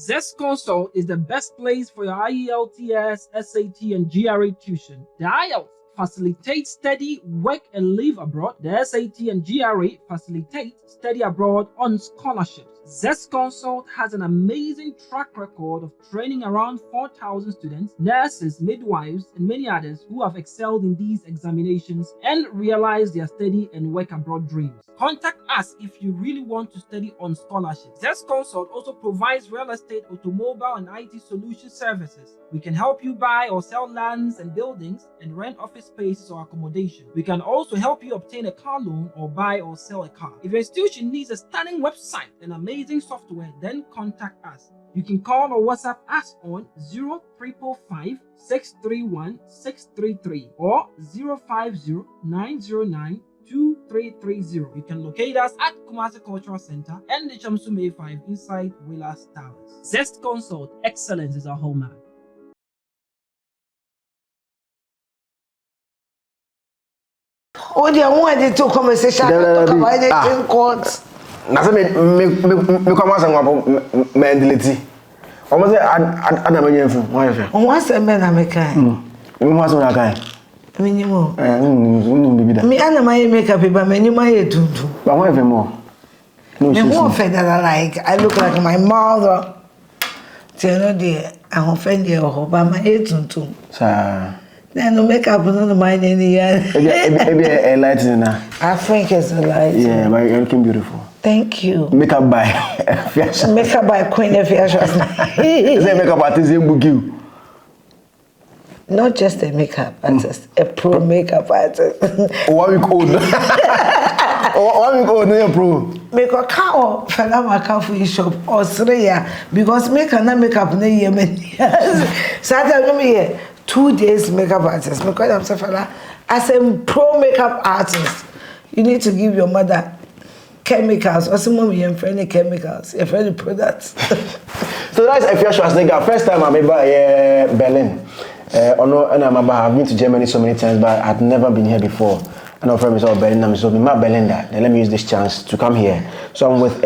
Zest Consult is the best place for your IELTS, SAT, and GRE tuition. The IELTS facilitates study, work, and live abroad. The SAT and GRE facilitate study abroad on scholarships. Zest Consult has an amazing track record of training around 4,000 students, nurses, midwives, and many others who have excelled in these examinations and realized their study and work abroad dreams. Contact us if you really want to study on scholarship. Zest Consult also provides real estate, automobile, and IT solution services. We can help you buy or sell lands and buildings and rent office spaces or accommodation. We can also help you obtain a car loan or buy or sell a car. If your institution needs a stunning website and amazing software, then contact us. You can call or WhatsApp us on 0355 631 633 or 050 909 2330. You can locate us at Kumasi Cultural Center and the Chamsume 5 inside Willas Towers. Zest Consult, excellence is our hallmark. Oh, they wanted to conversation talk about anything court. Nasa me come as about mentality. Almost Adam Yenfu. What's the man I make? You must not kind. Minimum. Me and my makeup, but many my too. But why ever more? No, more federal like I look like my mother. Tell no dear, I'm offended or by my head too. Sir. Then no makeup is not mine any year. Maybe a light in her. I think it's a light. Yeah, but you're looking beautiful. Thank you. Makeup by Afia Schwarznegger. Makeup by Queen Afia Schwarznegger. Is a makeup artist in Bugu? Not just a makeup artist, a pro makeup artist. What we call? What we call no pro? Make a car fella makeup for shop Australia because make a makeup na Yemen. Saturday no me 2 days makeup artist. Because I'm so fella as a pro makeup artist, you need to give your mother chemicals or some of your friendly chemicals, your friendly products. So that's Afia Schwarznegger. First time I'm ever Berlin. I've been to Germany so many times, but I've never been here before. And I'm from Berlin. I'm so my Berlin. Then let me use this chance to come here. So I'm with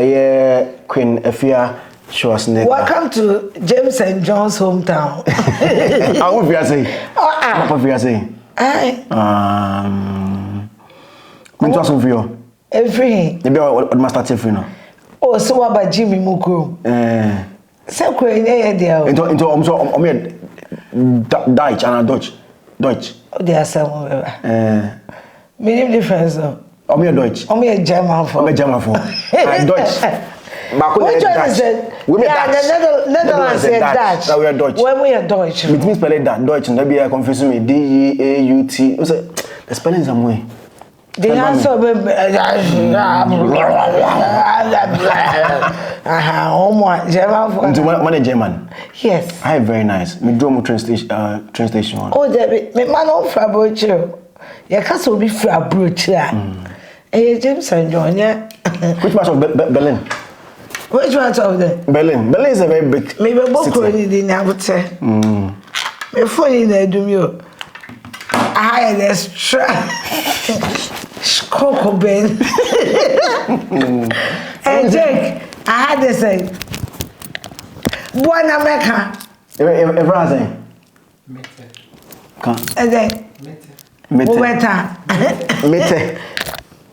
Queen Afia Schwarznegger. Welcome to James and John's hometown. How would you say? What would you say? When was it for you? Everything. Maybe what must start for you? Oh, so what about Jimmy Mukuru? So Queen, into Dutch and Dutch. Oh, there are some. Many difference though. Dutch. German for. German for. Dutch. Which one is it? Yeah, the Netherlands is Dutch. We are Dutch. When we are Dutch. It means spelling that Dutch. And maybe I confuse me. D-E-A-U-T. The spelling some way. The answer German German. Yes. I very nice. Me do train station. Oh, the me man on Fabrocho. You can't so be Fabrocho. James and John, yeah. Which part of Berlin? Which part of the Berlin? Berlin is a very big. Maybe book already, I would say. Before you do you. I had a Coco Ben. And Jake, I had to say, Buona Mecca. Everything. And then, Mete.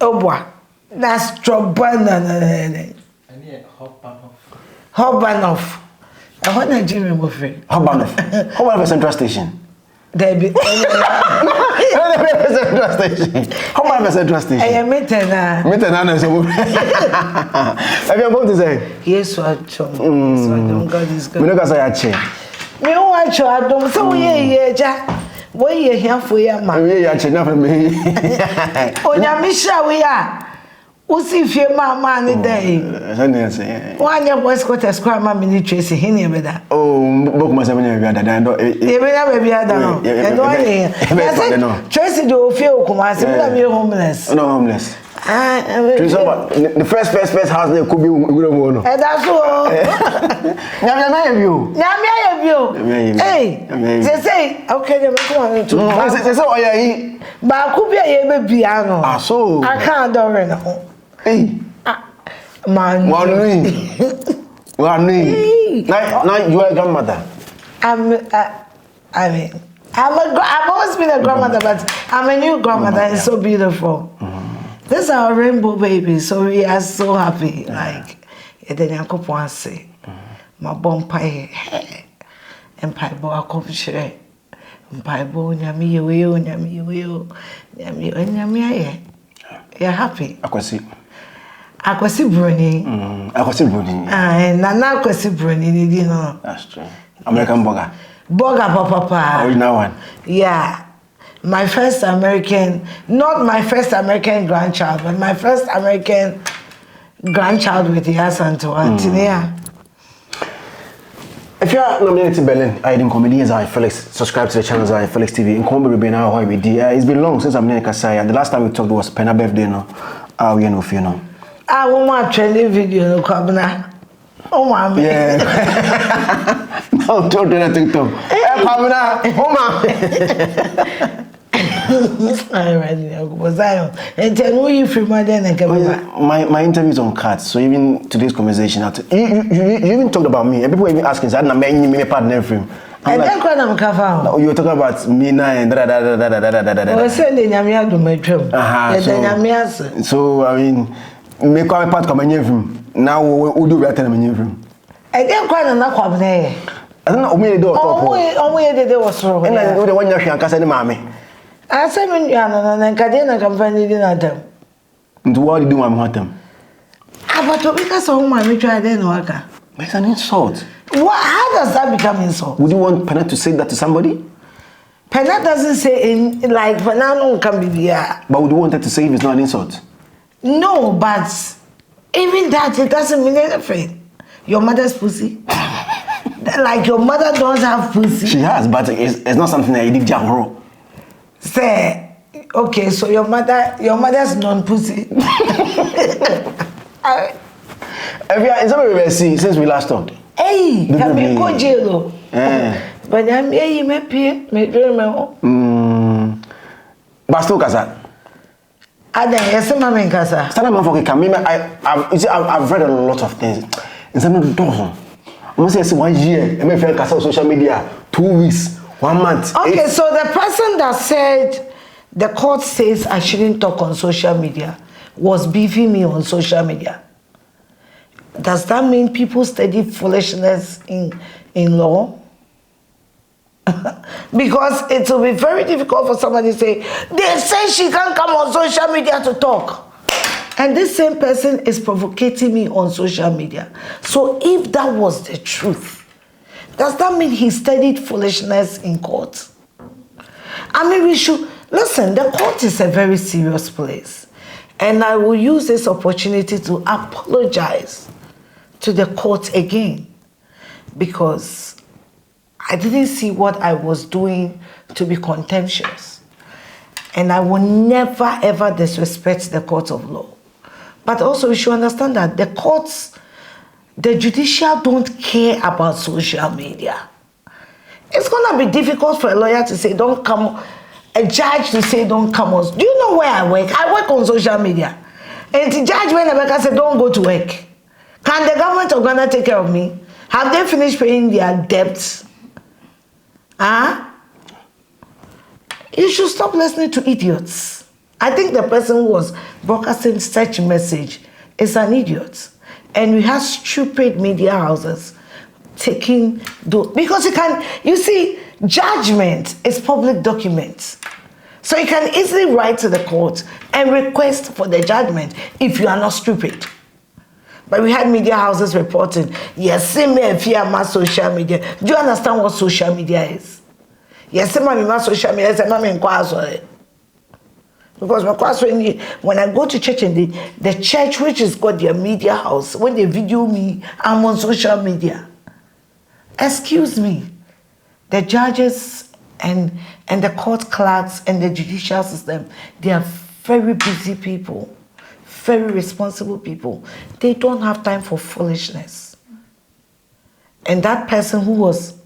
Oh, boy. That's Trobana. Hobanoff. I want to Jimmy Buffet. Hobanoff. How about the Central Station? Debbie. How about the Central Station? I am meeting now. Have you going to say? Yes, what? So God is good. We don't say Me watch you. I don't so yeah, Jack. Where you here for your man? We are changing for me. Oh, yeah, Misha, we are. Usi if your man day. One year was got a square man mini tracy here with that. Oh, book must have been Tracy do feel homeless. No homeless. The first house there could be and that's all. Hey, they say, okay, they say, but I could be a piano. Ah, so I can't do it. Hey, Man, Well, now you are a grandmother. I've always been a grandmother, but I'm a new grandmother. It's so beautiful. This is our rainbow baby, so we are so happy. Like, then I could want to say, my bomb pie, and pie boy, I come share. Pie boy, Yami, you're happy. I can see. Bruni. And Nana Kwesi Bruni, you know. That's true. American burger. Burger, papa. Original one. Yeah. My first American, not my first American grandchild, but my first American grandchild with Yas and Antonia. If you are nominated to Berlin, I didn't comedy as Felix. Subscribe to the channel as Felix TV. In Combo now, how we did. It's been long since I'm in Kasai. The last time we talked was Penna birthday. No, we know if you know. I want to trending video. No, Kabna. Oh my man. Yeah. No, don't do that TikTok. Kabna. Oh my. I read was Zion. And tell me if you my interviews on cards. So even today's conversation, you even talked about me. And people even asking, "I don't know partner film." And then when I'm covered, you were talking about Mina and da. I was saying Yamia do my job. So I mean, make our part come in film. Now we do better than in film. And then when I'm not coming there. I don't know. We do talk. Oh, they was wrong. And I do the one you can cast any mommy. I said, and Cadena company didn't them. And what do you do, I'm with them? But because of my mutual then work. It's an insult. What? How does that become insult? Would you want Penna to say that to somebody? Penna doesn't say in like Penna can be there. But would you want her to say if it's not an insult? No, but even that it doesn't mean anything. Your mother's pussy. Like your mother does have pussy. She has, but it's not something that you did jam. Say, okay, so your mother's non-pussy. It's something we've seen since we last talked. Hey, can we go jail? But I'm here, me But still, Kasa. Yes, Mamma Kasa. I've read a lot of things. In some of the dozen. I'm say 1 year, I may feel Kasa on social media, 2 weeks. 1 month. Okay, so the person that said the court says I shouldn't talk on social media was beefing me on social media. Does that mean people study foolishness in law? Because it will be very difficult for somebody to say, they say she can't come on social media to talk. And this same person is provocating me on social media. So if that was the truth, does that mean he studied foolishness in court? I mean, we should... Listen, the court is a very serious place. And I will use this opportunity to apologize to the court again. Because I didn't see what I was doing to be contemptuous. And I will never, ever disrespect the court of law. But also, we should understand that the courts... The judicial don't care about social media. It's going to be difficult for a lawyer to say, don't come, a judge to say, don't come on. Do you know where I work? I work on social media. And the judge, when America said, don't go to work. Can the government of Ghana take care of me? Have they finished paying their debts? Huh? You should stop listening to idiots. I think the person who was broadcasting such a message is an idiot. And we have stupid media houses taking because you see, judgment is public documents. So you can easily write to the court and request for the judgment if you are not stupid. But we had media houses reporting, yes, same Afia my social media. Do you understand what social media is? Yes, same my social media is a because when I go to church and the church which is called their media house, when they video me, I'm on social media. Excuse me, the judges and the court clerks and the judicial system, they are very busy people, very responsible people. They don't have time for foolishness. And that person who was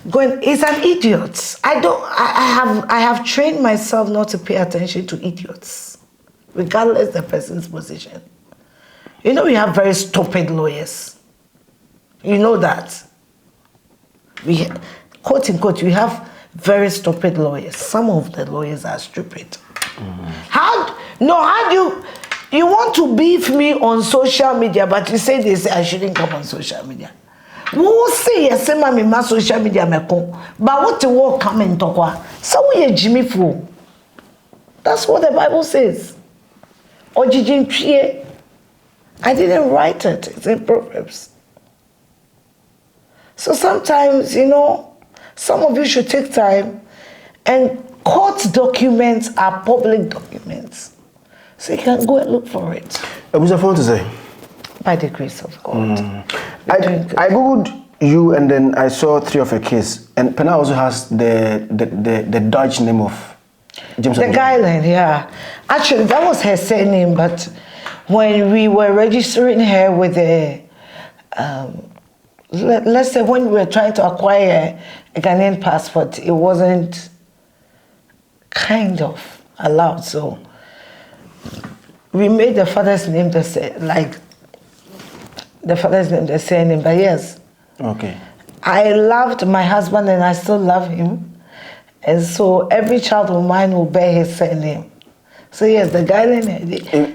going is an idiot. I have trained myself not to pay attention to idiots, regardless the person's position. You know we have very stupid lawyers. You know that. We, quote unquote, we have very stupid lawyers. Some of the lawyers are stupid. How do you want to beef me on social media, but you say I shouldn't come on social media? We will say yes, my social media, but what the work come and talk? So we are Jimmy Fool. That's what the Bible says. Or I didn't write it. It's in Proverbs. So sometimes, you know, some of you should take time, and court documents are public documents. So you can go and look for it. What's the phone to say? By the grace of God. I googled you, and then I saw 3 of your kids. And Pena also has the Dutch name of James. The Guyland, yeah. Actually, that was her surname, but when we were registering her with the, let's say when we were trying to acquire a Ghanaian passport, it wasn't kind of allowed. So we made the father's name the surname, but yes. Okay. I loved my husband and I still love him. And so every child of mine will bear his surname. So yes, the Guyland.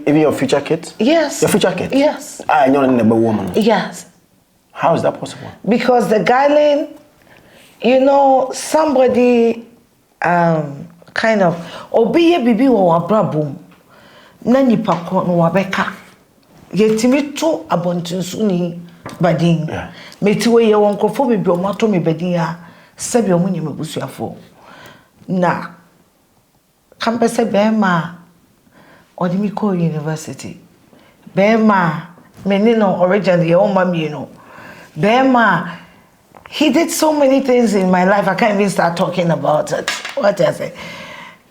Even your future kids? Yes. Your future kids? Yes. You're not a woman. Yes. How is that possible? Because the Guyland, you know, somebody kind of obiye bibi wa wabrabum na nipa ko no wabeka yetimi to abontinsuni badin metiwe ye wonkofo bibi o mato me badin a sebi o munye mebusuafo na kampese bema odimi ko university bema menino originally ye o mami no bema. He did so many things in my life, I can't even start talking about it. What I say?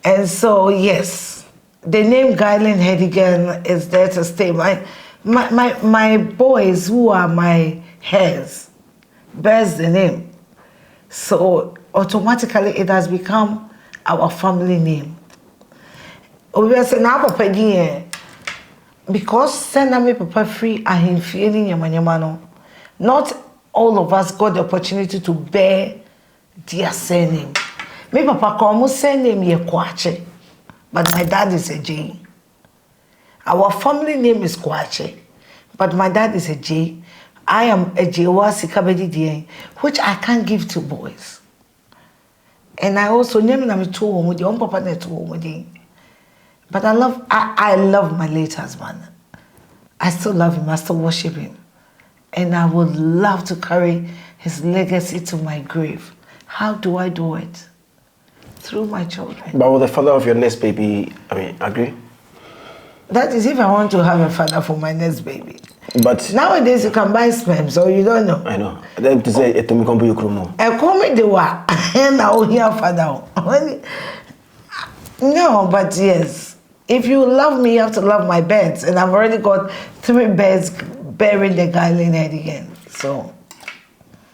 And so, yes, the name Guyland Hedigan is there to stay. My boys, who are my heirs, bears the name. So, automatically, it has become our family name. We are saying, because send me papa free, I am feeling yamanyamano. Not all of us got the opportunity to bear their surname. Me papa komu surname ye Kwache, but my dad is a J. Our family name is Kwache, but my dad is a J. I am a Jewasi Kabedi Dien, which I can't give to boys. And I also name na me two omudi, on papa ne two omudi. But I love my late husband. I still love him, I still worship him. And I would love to carry his legacy to my grave. How do I do it? Through my children. But with the father of your next baby, agree? That is if I want to have a father for my next baby. But nowadays you can buy sperm, so you don't know. I know. Then to say, "Etomi kombu yukrumo." I call me the wa, and I will hear father. No, but yes. If you love me, you have to love my birds, and I've already got 3 birds bearing the Guyland head again. So,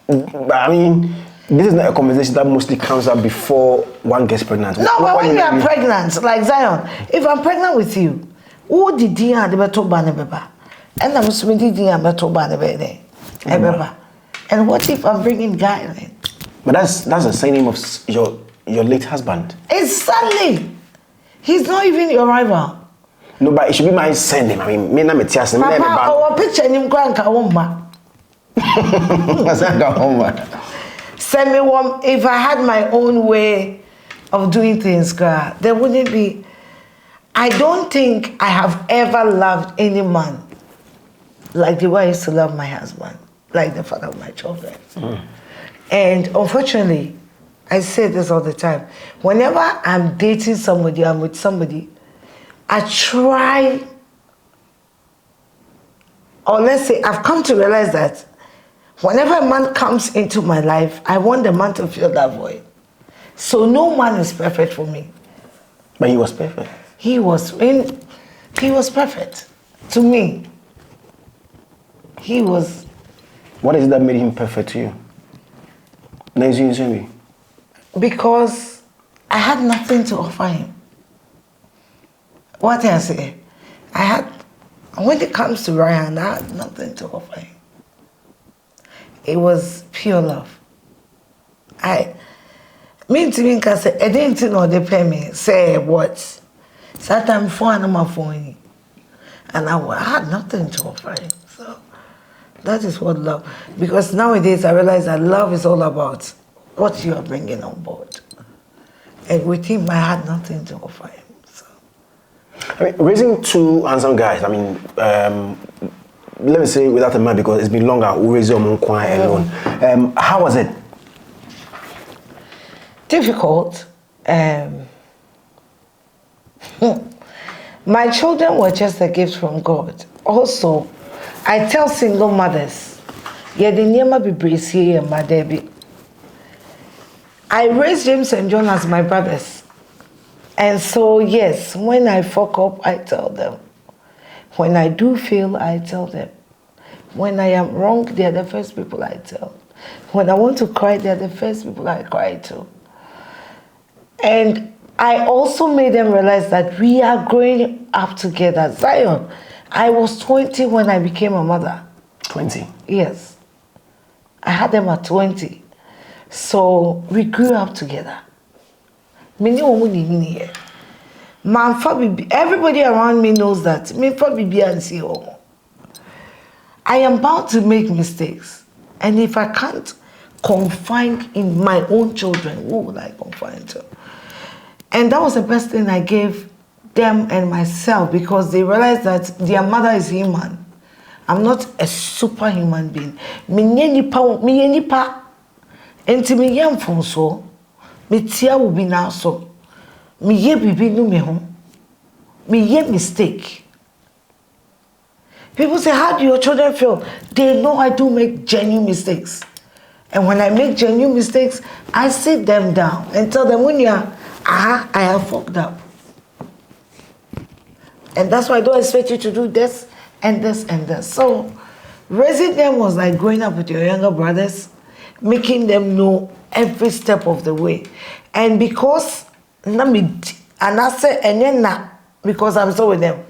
but I mean, this is not a conversation that mostly comes up before one gets pregnant. No, but when you are pregnant, like Zion, if I'm pregnant with you, who did you have the better beba? And I'm sweetie the better beba. And what if I'm bringing Guyland? But that's the same name of your late husband. Exactly. He's not even your rival. No, but it should be my surname. I mean, me na me tias me na me Papa, our picture him grandka woma. Send me one. If I had my own way of doing things, girl, there wouldn't be. I don't think I have ever loved any man like the way I used to love my husband, like the father of my children. And unfortunately, I say this all the time. Whenever I'm dating somebody, I'm with somebody, I try, or let's say, I've come to realize that whenever a man comes into my life, I want the man to fill that void. So no man is perfect for me. But he was perfect. He was perfect to me. He was. What is it that made him perfect to you? Because I had nothing to offer him. What I say? I had And when it comes to Ryan, I had nothing to offer him. It was pure love. I say, I didn't know they pay me. Say what? Sometimes phone on my phone. And I had nothing to offer him. So that is what love. Because nowadays I realize that love is all about what you are bringing on board. And with him, I had nothing to offer him. So. I mean, raising two handsome guys, I mean, let me say without a man because it's been longer, we raise your own quiet alone. How was it? Difficult. My children were just a gift from God. Also, I tell single mothers, yeah, the never be bracy and my baby. I raised James and John as my brothers. And so, yes, when I fuck up, I tell them. When I do fail, I tell them. When I am wrong, they are the first people I tell. When I want to cry, they are the first people I cry to. And I also made them realize that we are growing up together. Zion, I was 20 when I became a mother. 20? Yes. I had them at 20. So we grew up together. Everybody around me knows that. I am bound to make mistakes. And if I can't confide in my own children, who would I confide to? And that was the best thing I gave them and myself because they realized that their mother is human. I'm not a superhuman being. Enti me yam fon so me tia wo bi na so me ye bibi nu me ho me ye mistake. People say, how do your children feel? They know I do make genuine mistakes. And when I make genuine mistakes, I sit them down and tell them, when I have fucked up. And that's why I don't expect you to do this and this and this. So raising them was like growing up with your younger brothers, making them know every step of the way. And because because I'm so with them,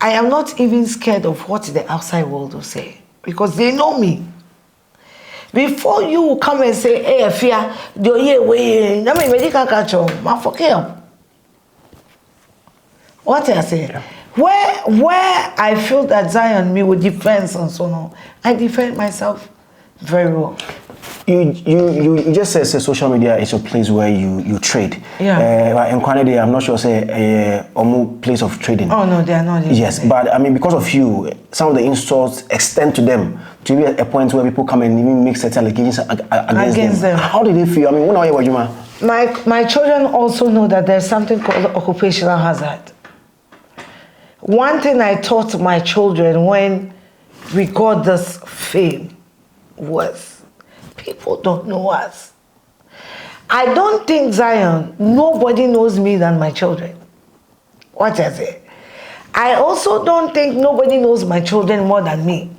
I am not even scared of what the outside world will say because they know me. Before you come and say, hey, Afia, do you way? I mean, medical catch on, my fuck him. What I say? Yeah. Where I feel that Zion me with defense and so on, I defend myself very well. You just said social media is a place where you trade. Yeah. In Canada, I'm not sure say a place of trading. Oh no, they are not. Yes, but I mean because of you, some of the insults extend to them to be a point where people come and even make certain allegations against them. How did they feel? I mean, when are you? My children also know that there's something called occupational hazard. One thing I taught my children when we got this fame was people don't know us. I don't think, Zion, nobody knows me than my children. What I say? I also don't think nobody knows my children more than me.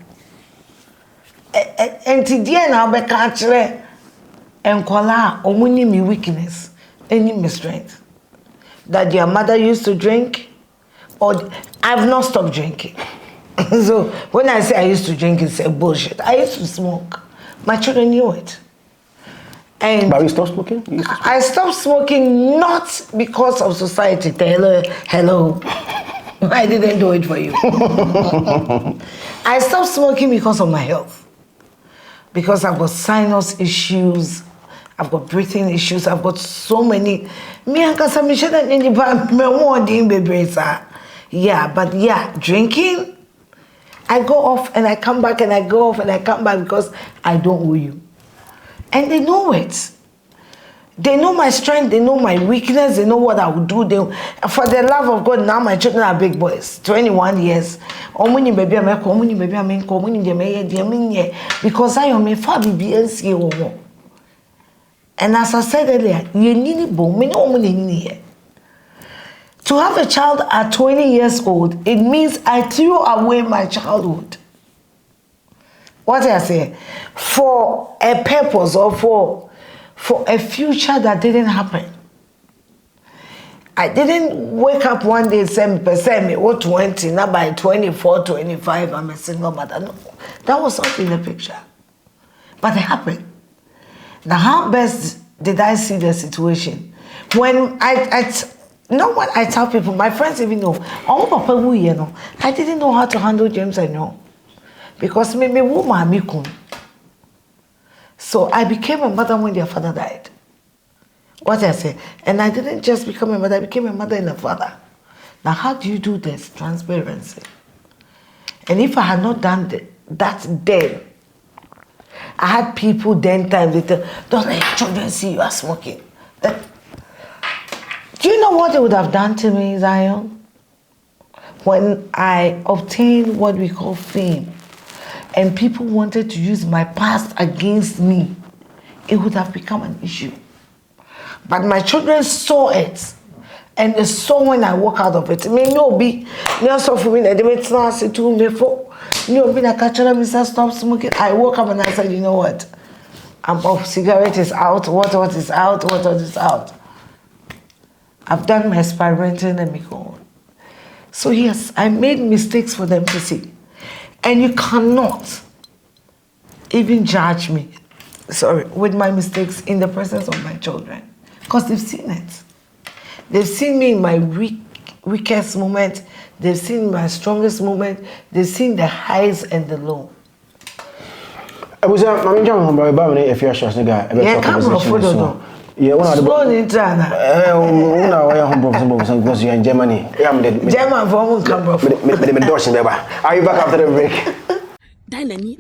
And today now be catchere and kola omuni me weakness, any me strength. That their mother used to drink, or I've not stopped drinking. So when I say I used to drink, it's a bullshit. I used to smoke. My children knew it. And but you stopped smoking? I stopped smoking not because of society. Hello. I didn't do it for you. I stopped smoking because of my health. Because I've got sinus issues, I've got breathing issues, I've got so many. Yeah, but yeah, drinking, I go off and I come back and I go off and I come back because I don't owe you. And they know it. They know my strength, they know my weakness, they know what I will do. For the love of God, now my children are big boys, 21 years. Because I am a family. And as I said earlier, you need to have a child at 20 years old, it means I threw away my childhood. What I say? For a purpose or for a future that didn't happen. I didn't wake up one day saying, me or 20, now by 24, 25, I'm a single mother. No, that was not in the picture. But it happened. Now, how best did I see the situation? When I tell people, my friends even know, oh, Papa, you know, I didn't know how to handle James and you. Because me woman. So I became a mother when their father died. What I say, and I didn't just become a mother, I became a mother and a father. Now, how do you do this? Transparency. And if I had not done that then, I had people then time, they tell, don't let your children see you are smoking. Do you know what they would have done to me, Zion? When I obtained what we call fame, and people wanted to use my past against me, it would have become an issue. But my children saw it, and they saw when I walk out of it. Me no be, no so for me. They didn't say to me for, no be na catcher me say stop smoking. I woke up and I said, you know what? I'm off. Cigarette is out. What is out? What is out? I've done my experimenting and me go on. So yes, I made mistakes for them to see, and you cannot even judge me. Sorry, with my mistakes in the presence of my children. Because they've seen it. They've seen me in my weakest moment. They've seen my strongest moment. They've seen the highs and the lows. I was I'm John about Afia Schwarznegger. Yeah, come on, yeah, one of the born in China. Because you're in Germany. German for come Are you back after the break? Dynamic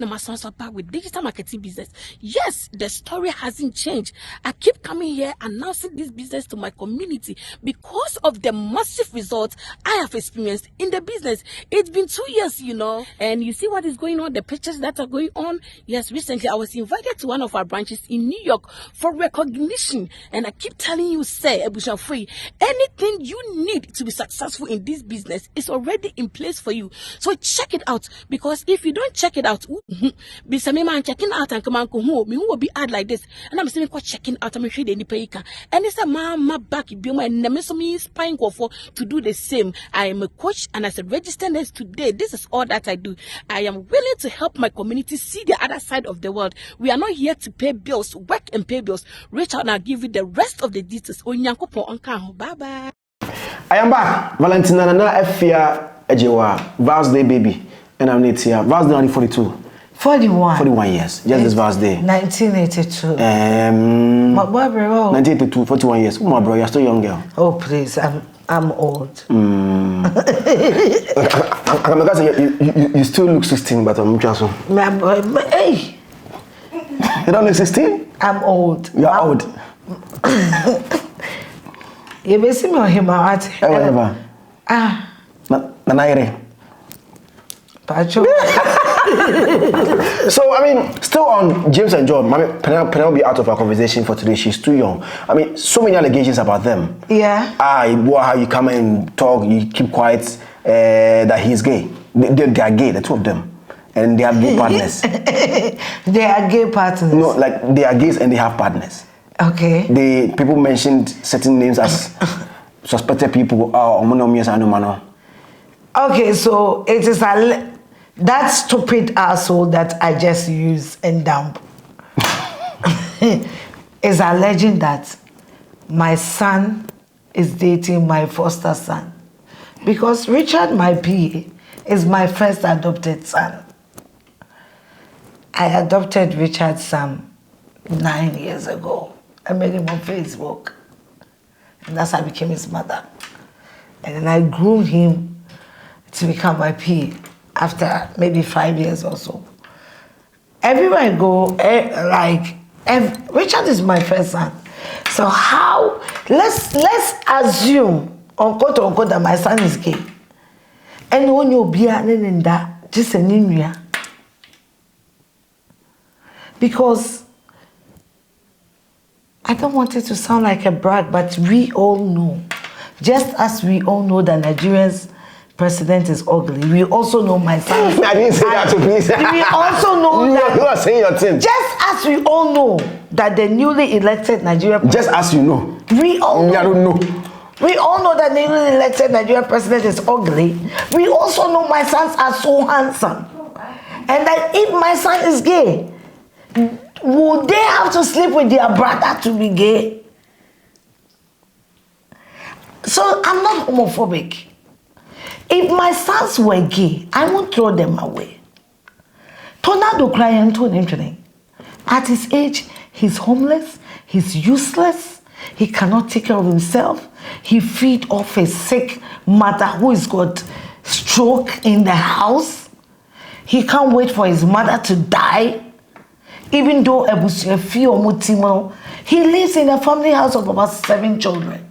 with digital marketing business. Yes, the story hasn't changed. I keep coming here announcing this business to my community because of the massive results I have experienced in the business. It's been 2 years, you know, and you see what is going on, the pictures that are going on. Yes, recently I was invited to one of our branches in New York for recognition, and I keep telling you, say, Free, anything you need to be successful in this business is already in place for you. So check it out, because if you don't check it out, be some man checking out and come on home, me will be ad like this, and I'm saying checking out. I'm sure any payka, and it's a mama back be my me spine for to do the same. I am a coach, and as a registered nurse today, this is all that I do. I am willing to help my community see the other side of the world. We are not here to pay bills, work and pay bills. Reach out and I'll give you the rest of the details. Bye bye. I am back. Valentina Nana Afia Ejewa, Vals Day baby. And I'm not here. Vals Day only 42. 41. 41 years. Just this Vals Day. 1982. My boy, bro. 1982, 41 years. Oh, my bro, you're still a young girl. Oh, please. I'm old. You still look 16, but I'm just. Hey. You don't look 16? I'm old. You're old. You may see me on him out. Whatever. Nanaire. So, I mean, still on James and John, Penel will be out of our conversation for today. She's too young. I mean, so many allegations about them. Yeah. How you come and talk, you keep quiet, that he's gay. They are gay, the two of them. And they have gay partners. They are gay partners? No, like they are gays and they have partners. Okay. People mentioned certain names as suspected people. Okay, so it is that stupid asshole that I just used and dump is alleging that my son is dating my foster son, because Richard, my PA, is my first adopted son. I adopted Richard's son 9 years ago. I met him on Facebook, and that's how I became his mother. And then I groomed him to become my PA after maybe 5 years or so. Everywhere I go, Richard is my first son. So how, let's assume, unquote, that my son is gay. And when you be in that, just an inuya. Because I don't want it to sound like a brag, but we all know, just as we all know that Nigerians president is ugly, we also know my son. I didn't say that to please. We also know that you are saying your thing. Just as we all know that the newly elected Nigerian just as you know. We all know. I don't know. We all know that the newly elected Nigerian president is ugly. We also know my sons are so handsome. And that if my son is gay, would they have to sleep with their brother to be gay? So I'm not homophobic. If my sons were gay, I won't throw them away. Tornado crying to him. At his age, he's homeless, he's useless, he cannot take care of himself. He feed off a sick mother who has got stroke in the house. He can't wait for his mother to die. Even though he lives in a family house of about 7 children.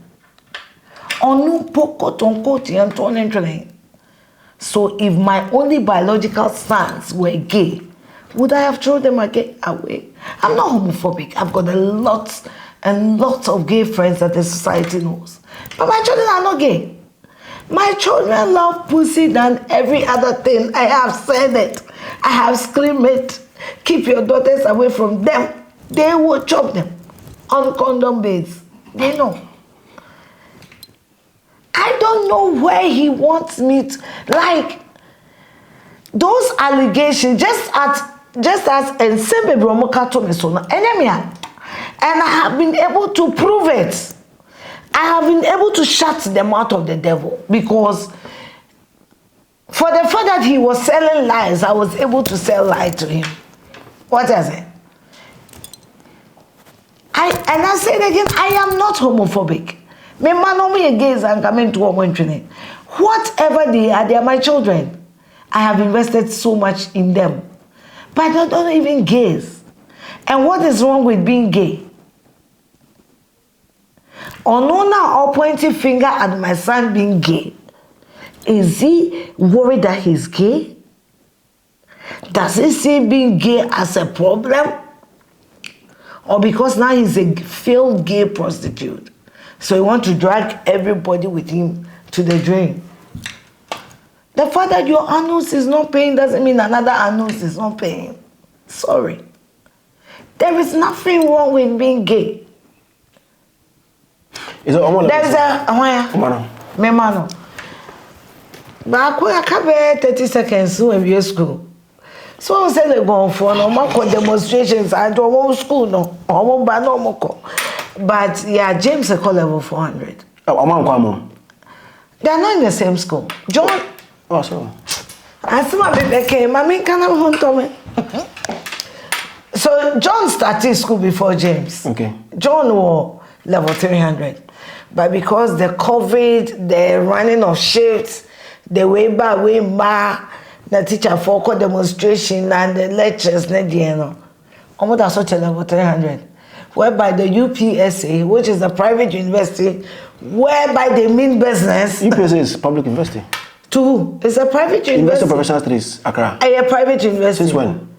So if my only biological sons were gay, would I have thrown them away? I'm not homophobic. I've got a lot and lots of gay friends that the society knows. But my children are not gay. My children love pussy than every other thing. I have said it. I have screamed it. Keep your daughters away from them. They will chop them on condom beds. They know. I don't know where he wants me to, like, those allegations, just as Ensemble Bromoka told me so, and I have been able to prove it. I have been able to shut them out of the devil, because for the fact that he was selling lies, I was able to sell lies to him. What is it? I say it again, I am not homophobic. Me man me against and coming to woman. Whatever they are my children. I have invested so much in them. But I don't even gaze. And what is wrong with being gay? Onona or pointing finger at my son being gay. Is he worried that he's gay? Does he see being gay as a problem? Or because now he's a failed gay prostitute? So he wants to drag everybody with him to the drain. The fact that your anus is not paying doesn't mean another anus is not paying. Sorry. There is nothing wrong with being gay. Is it there's a Memano. But I can't 30 seconds to a school. So I said they go for no more demonstrations. I don't want school no. I won't buy no more. But yeah, James is called level 400. Oh, they are not in the same school. John. Oh, so. I see my baby came. Mommy, can I hunt me? So John started school before James. Okay. John was level 300. But because the COVID, the running of shifts, the way back, the teacher for demonstration and the lectures, almost such a level 300. Whereby the UPSA, which is a private university, whereby they mean business. UPSA is public university. Two, it's a private university. University of Professional Studies, Accra. A private university. Since when?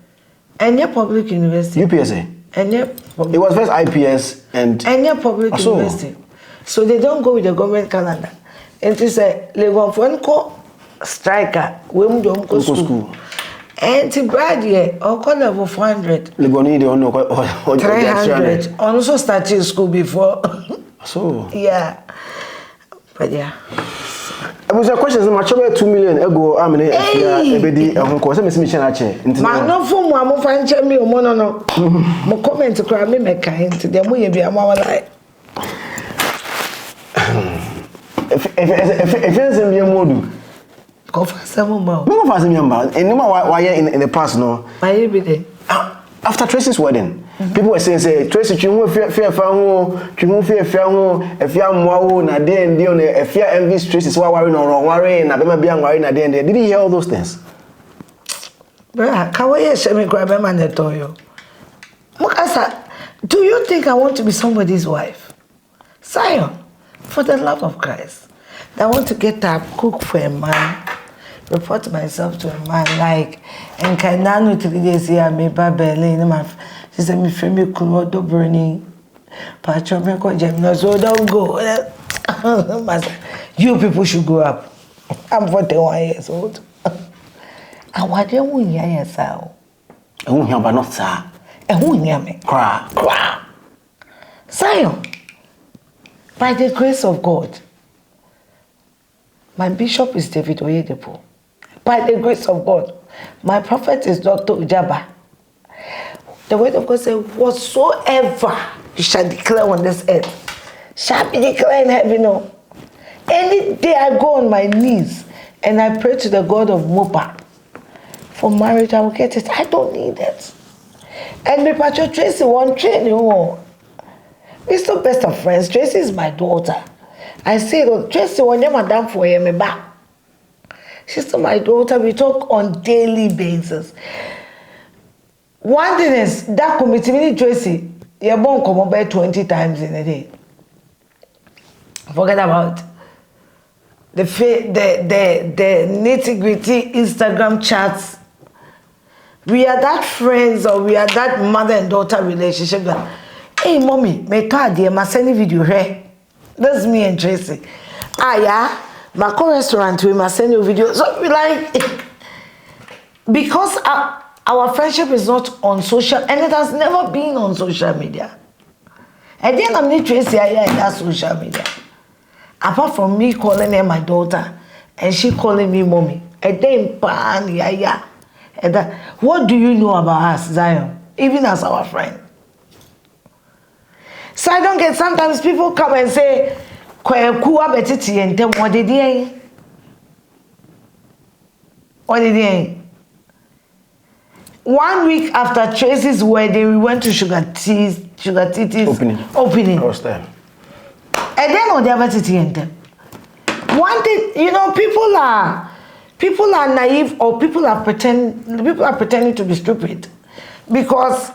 And your public university. UPSA. And your it was first IPS and your public university. So they don't go with the government calendar. And to say, Legon Fonko striker, we don't go school. And to graduate, or call level 400. Legoni, they don't know 300. Also started school before. So. Yeah. But yeah. I was a question, much over 2 million ago. I mean, everybody, I'm going to say, man, no for my mom, find me, no. My comment to cry me, make kind to them, we be a mama like. If it's a mere modu. Go for some more. No, for some more. And no matter why in the past, no. By every day. After Tracy's wedding, people were saying, Tracy, you won't fear family, you won't fear family, if you are more, na day and day, if you are envious, Tracy's worrying or worrying, I remember being worrying a day and day. Did you hear all those things? But how are you, Shemi Grabem and the Toyo? Mukasa, do you think I want to be somebody's wife? Zion, for the love of Christ, I want to get up, cook for a man. Report myself to a man like and can now 3 days here me Berlin. She said me frame me cool do burning. Patch me call Gemini, so don't go. You people should grow up. I'm 41 years old. And what do you hear yourself? I won't hear but not sir. And who hear me? Cry. Zion. By the grace of God, My bishop is David Oyedepo. By the grace of God, my prophet is Dr. Ujaba. The word of God says, whatsoever you shall declare on this earth shall be declared in heaven. No. Any day I go on my knees and I pray to the God of Mopa for marriage, I will get it. I don't need it. And my patron Tracy won't train you. We're still best of friends. Tracy is my daughter. I say, Tracy, when you're madam for me back. She's still my daughter. We talk on daily basis. One thing is, that committee, Tracy, you're born come about 20 times in a day. Forget about the nitty-gritty Instagram chats. We are that friends or we are that mother and daughter relationship that, hey, mommy, my card here, my sending video here. That's me and Tracy. Ah, yeah, my restaurant, we must send you video. So we like, because our friendship is not on social, and it has never been on social media. And then I'm not Tracy, that's social media. Apart from me calling her my daughter, and she calling me mommy. And then, yeah. And that, what do you know about us, Zion? Even as our friend. So I don't get, sometimes people come and say, what did he? What did he? 1 week after Tracy's wedding, we went to Sugar T's opening. I was there. And then on the other titty and them. One thing, you know, people are naive, or people are pretending to be stupid. Because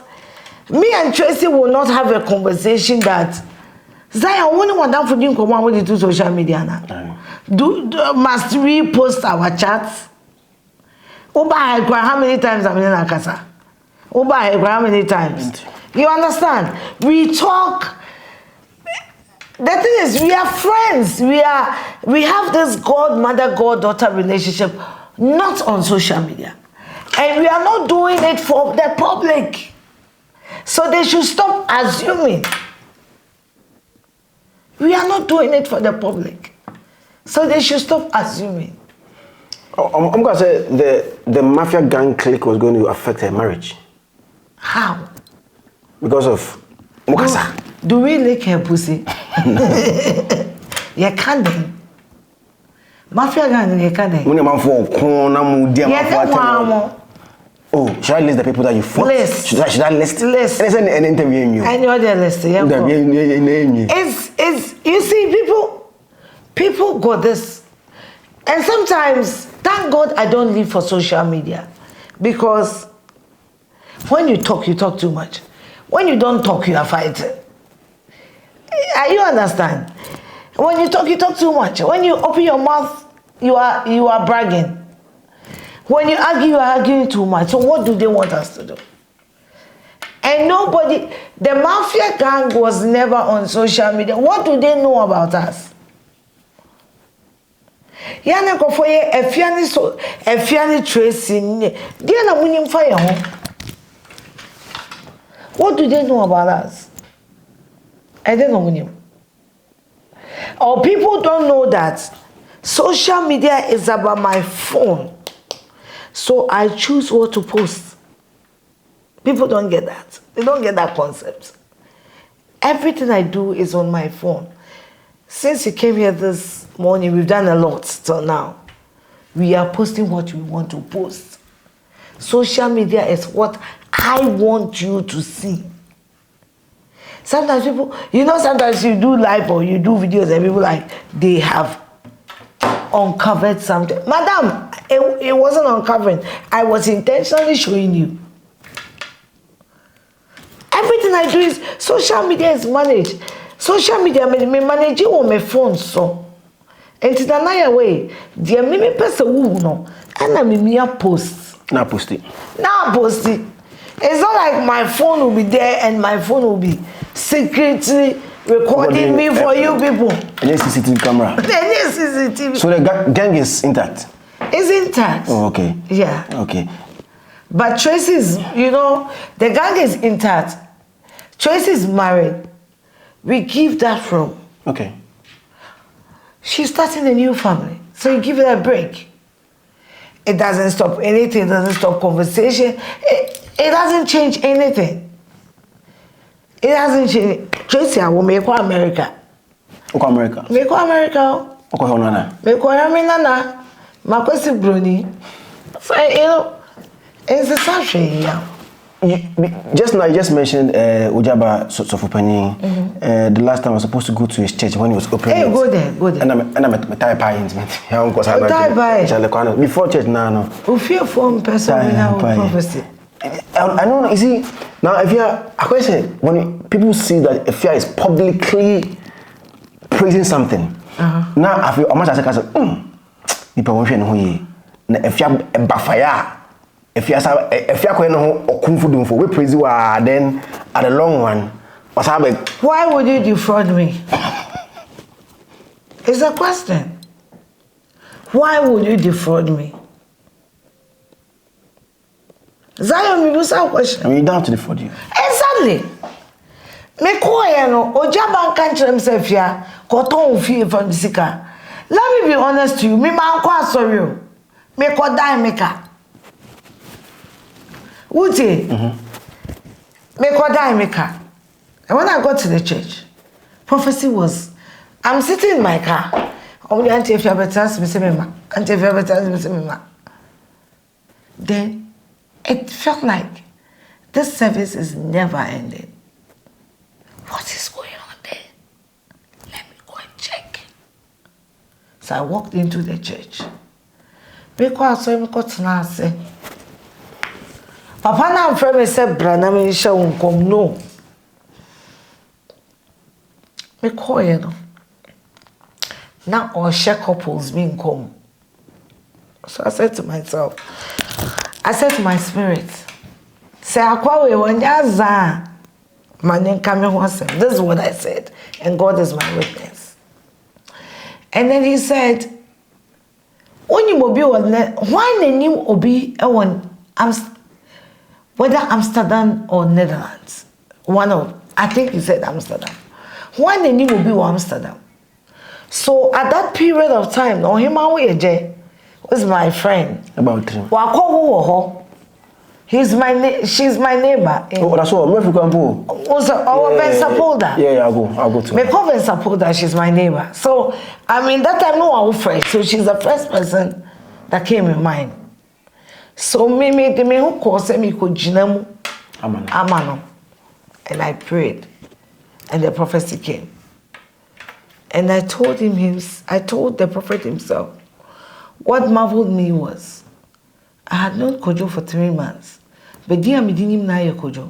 me and Tracy will not have a conversation that Zion, when you want down for doing come on with the social media now. Must we post our chats? How many times I'm in Akasa? How many times? You understand? We talk. The thing is, we are friends. We have this God-mother-God-daughter relationship, not on social media. And we are not doing it for the public. So they should stop assuming. We are not doing it for the public. So they should stop assuming. I'm going to say the mafia gang clique was going to affect her marriage. How? Because of Mukasa. Do we lick her pussy? You can't. Mafia gang, you can't. Oh, should I list the people that you fought? List. Should I list? List. And an interview in you. I know the list. It's you see, people got this. And sometimes, thank God I don't live for social media. Because when you talk too much. When you don't talk, you are fighting. You understand? When you talk too much. When you open your mouth, you are bragging. When you argue, you are arguing too much. So what do they want us to do? And nobody, the mafia gang was never on social media. What do they know about us? Yana kofoye Afia Tracy. Diana munim fire home. What do they know about us? I don't know. Or people don't know that social media is about my phone. So I choose what to post. People don't get that. They don't get that concept. Everything I do is on my phone. Since you came here this morning, we've done a lot till now. We are posting what we want to post. Social media is what I want you to see. Sometimes people, sometimes you do live or you do videos and people they have uncovered something. Madam, it wasn't uncovering. I was intentionally showing you. Everything I do is, social media is managed. Social media, me manage it on my phone, so. And it's another way. Dear me person who no, and I'm me post. Now post it. It's not like my phone will be there and my phone will be secretly recording me for you people. Any CCTV camera. Any CCTV. So the gang is intact. It's intact. Oh, okay. Yeah. Okay. But Tracy's, the gang is intact. Tracy's married. We give that from. Okay. She's starting a new family. So you give it a break. It doesn't stop anything, it doesn't stop conversation. It doesn't change anything. It doesn't change. Tracy, I will make America. Okay, America. Make America. Okay, Honana. Make Nana. Makosi Bruni. So, it's a suffering, Just now, you just mentioned Ujaba Sofupani. The last time I was supposed to go to his church when he was opening. Hey, go there. And I'm a tie pie. Before church, no. Who fear for person without prophecy? I don't know. You see, now if you are a question, when people see that Afia is publicly praising something, now I feel much as I say, people won't know who he. Afia backfire. If you are we praise you, then at the long run, what's happening? Why would you defraud me? It's a question. Why would you defraud me? Zion, you a question. I mean, you don't have to defraud you. Exactly. Me no Ojaba can't himself here. Koton fee from the sika. Let me be honest to you. Me man sorry. Me ko die maker. Uti, me ko die maker. And when I got to the church, prophecy was, I'm sitting in my car. Only auntie if you have a chance, me say me ma. Auntie if you have a chance, me say me ma. Then it felt like this service is never ending. What is going on there? Let me go and check. So I walked into the church. Because I saw him cut now say, Papa na friend me say brana me sha unkom no. Me call you no. Now all share couples being come. So I said to myself, I said to my spirit, say akwa we wanya manen kame ho asem. This is what I said, and God is my witness. And then he said, Only obi why nanim obi whether Amsterdam or Netherlands. I think he said Amsterdam. Why nanim obi Amsterdam? So at that period of time, no him was my friend. About him. She's my neighbor. Oh, that's all. Where you going to? Yeah, I'll go to. Me come and support her. She's my neighbor. So I mean that time no one fresh. So she's the first person that came in mind. So me who cause me could jinamu amano, and I prayed, and the prophecy came. And I told the prophet himself, what marveled me was, I had known Kojo for 3 months, but dear me didn't even know Kojo.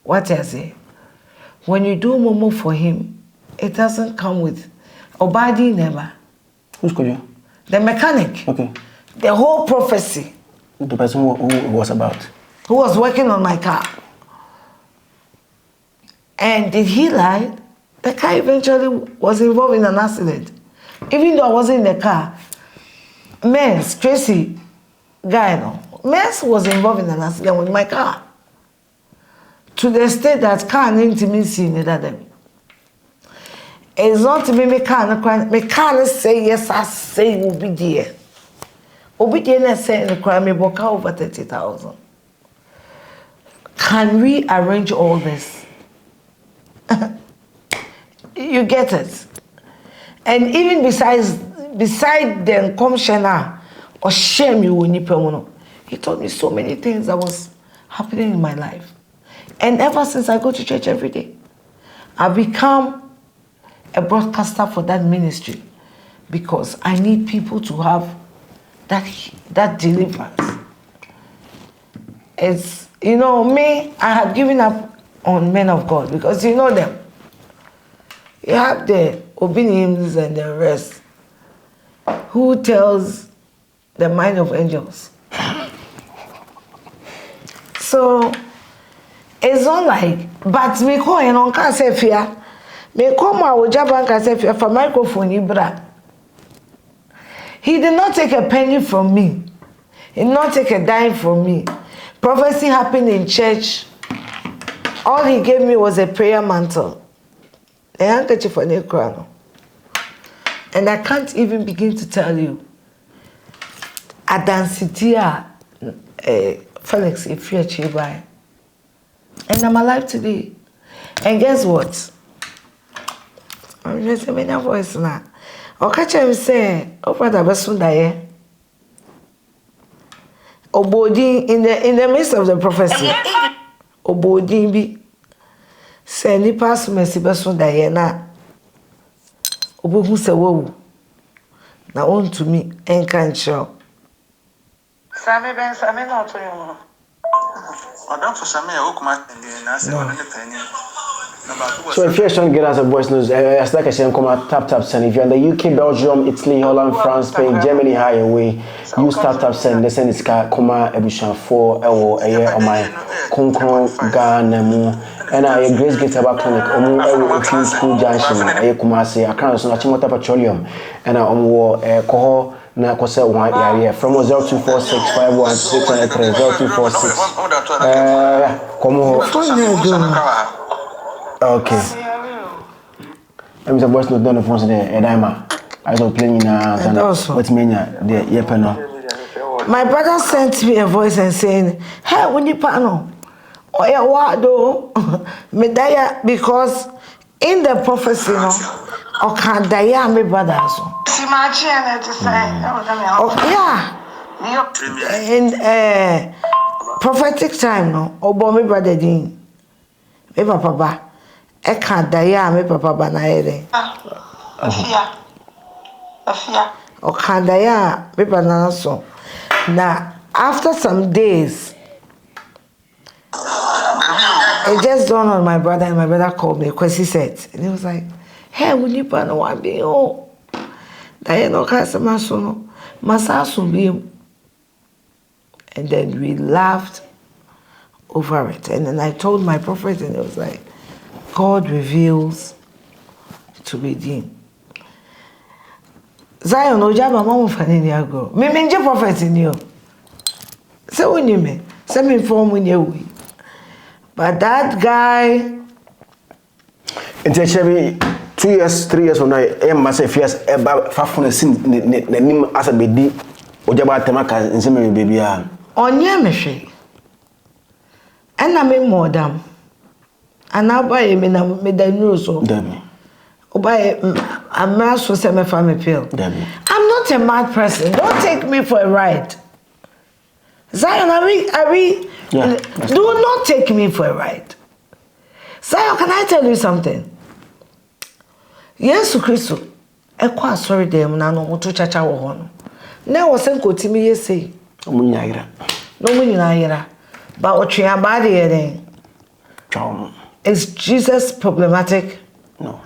What I say? When you do momo for him, it doesn't come with Obadi never. Who's Kojo? The mechanic. Okay. The whole prophecy. The person who was about. Who was working on my car. And did he lie? The car eventually was involved in an accident. Even though I wasn't in the car, Tracy, Mens was involved in an accident with my car. To the state that car named me see me that them. It's not to me car say yes, I say will be there. Obedience say in the crime me book over 30,000. Can we arrange all this? You get it. And even beside the commissioner or shame you will he told me so many things that was happening in my life. And ever since I go to church every day, I've become a broadcaster for that ministry because I need people to have that deliverance. It's, me, I had given up on men of God because you know them. You have the opinions and the rest. Who tells the mind of angels? So it's not like, but me call and on can't say fear. Me come out with Japan can say fear for microphone ibra. He did not take a penny from me. He did not take a dime from me. Prophecy happened in church. All he gave me was a prayer mantle. A handkerchief for the crown. And I can't even begin to tell you. Adansitia, Felix, if you're Chibai. And I'm alive today. And guess what? I'm just saying my voice now. I'll catch him say, oh, brother, Basunda, Obodi in the midst of the prophecy. Obodi be say ni pass mercy Basunda na. Obohu se wo. Na on to me and can't show. Same not to you. Don't for some So if you're trying to get us a voice news, as like I said, come at tap send. If you're in the UK, Belgium, Italy, Holland, France, Spain, Germany, high away, use tap send. They send this car, Koma, Ebushan 4, Ewo, a year on my Concron, Ghana, and I Grace Guitar Clinic, Omu, Italy School Junction, a Kumasi, a crown, so Chimota Petroleum, and I war a coho. Na kwose one area from 0246 516 0246 komo okay I'm supposed to do the phone there edama I don't play na what menya the yepeno. My brother sent me a voice and saying, hey, when you pano oh yeah what do medaya, because in the prophecy no or can daya me brothers. In prophetic time, no, or me brother Dean. Me papa, I can't die, me papa na ere. Afia. Or can't die, me banana so. Now, after some days, it just dawned on my brother, and my brother called me because he said, and he was like, hey, will you pan one be oh? And then we laughed over it. And then I told my prophet, and it was like, God reveals to redeem. Zion, Ojaba, Mama Fanini, go. Me, prophet in you. So when you me, send me inform when you. But that guy. Intentionally. 2 years, 3 years from now, I must say, yes, about 500 sin, the name as a baby, Ojaba Temaka, and Simmer baby. On Yamishi. And I mean more damn. And now buy him in a midday so. Debbie. Or buy a mass for semi family pill. Debbie. I'm not a mad person. Don't take me for a ride. Zion, do not take me for a ride. Zion, can I tell you something? Yes, Christo. Ekwa sorry dem na no moto chacha wo ho no. Na wo sen kotimi yesi. Omunyayira. No munyayira. Ba otwe ba de yen. Chom. Is Jesus problematic? No.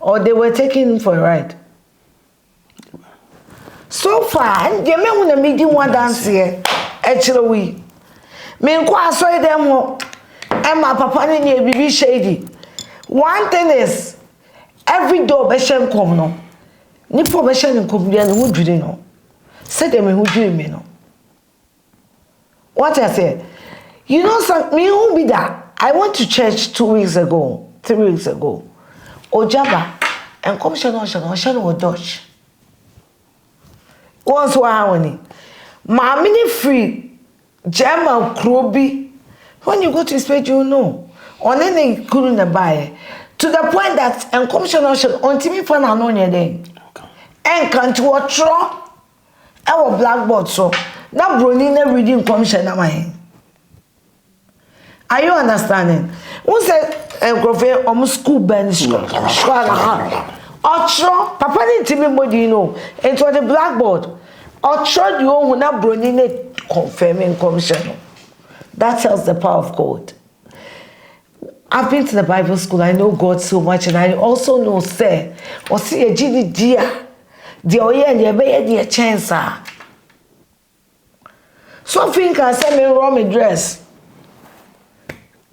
Or they were taking him for a ride? So far, the men when the meeting one dance here, actually we. Me nkwa sorry dem ho. And my papa ni bibi shady. One thing is, every door beshem come no. Ni for beshem come there no dwiri no. Say them who dwiri me no. What I say? You know some me who be that? I went to church 2 weeks ago, 3 weeks ago. Ojaba and commissioner or Dutch. Once one my mini free German Krobi. When you go to his page, you know. On any couldn't buy to the point that and commissioner should on TV for an on your day. And can't watch our blackboard so now Brunina reading commissioner my. Are you understanding? Who said Grove almost school bench? Ocho, Papa didn't tell me what do you know? It was the blackboard. Ocho, you own not Brunina confirming commissioner. That tells the power of God. I've been to the Bible school. I know God so much, and I also know, say, or see a GD the oye and the chance. Something can send me wrong dress.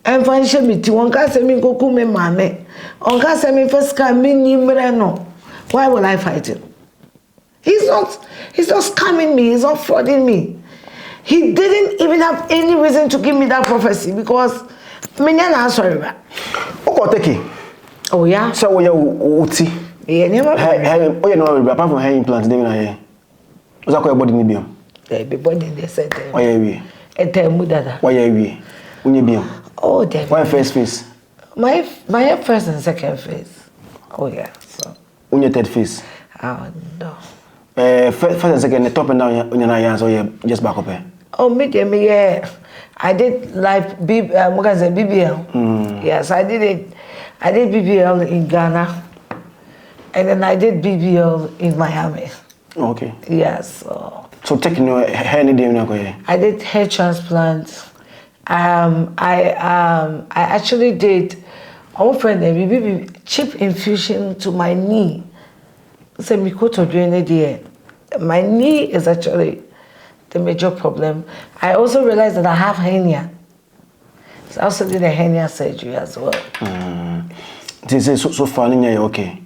And find me to one can send me go me mame. On can send me first can me no. Why will I fight him? He's not scamming me, he's not frauding me. He didn't even have any reason to give me that prophecy because me na sorry. Okay. Oh yeah. So we uti. Yeah, never. Oh, you know, apart from hair implants, they mean hair. What's that called body nibium? The body they said. Oh, yeah, we. At the mudada. Why are we? Unibium. Oh, damn. Why first face? My first and second face. Oh, yeah. So. Your third face? Oh, no. First and second, the top and down on your hands, or just back up here? Oh, medium, yeah. I did live BBL. Yes, I did it. I did BBL in Ghana. And then I did BBL in Miami. Okay. Yes. So taking your hair in the I did hair transplant. I actually did chip infusion to my knee. So my knee is actually the major problem. I also realized that I have hernia. So I also did a hernia surgery as well. This is so far in your okay?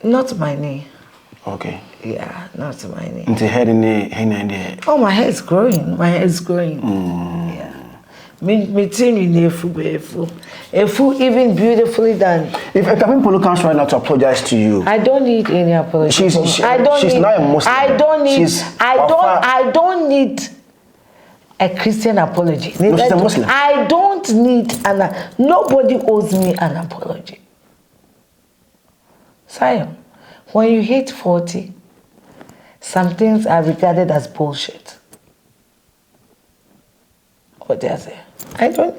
Not my knee. Okay. Yeah, not my knee. Into head in the hernia in the. Oh, my hair is growing. My hair is growing. Yeah. Me team in a full even beautifully done. If a couple comes right now to apologize to you, I don't need any apology. She's not a Muslim. I don't need a Christian apology. No, she's a Muslim. I don't need nobody owes me an apology. Zion, when you hit 40, some things are regarded as bullshit. What did I say? I don't.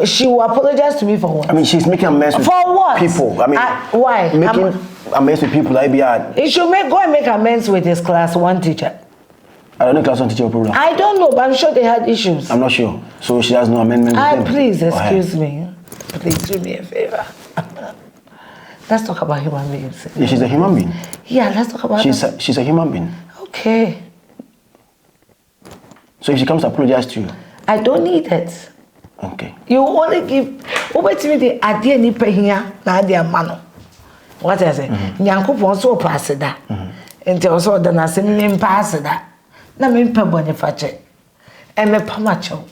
She will apologize to me for what? I mean, she's making amends with for what? People. I mean, why? Making amends with people like that. He should go and make amends with his class 1 teacher. I don't know class 1 teacher problem. I don't know, but I'm sure they had issues. I'm not sure. So she has no amendment. Please excuse me. Please do me a favor. Let's talk about human beings. Yeah, she's a human being. Yeah, let's talk about she's a human being. Okay. So if she comes to apologize to you, I don't need it. Okay. You only give over to me the idea ni pehia na idea mano. What I say? Nyankopon so pass that. Enti also da na se me pass that. Na me mpa bone fache. E me pamacho.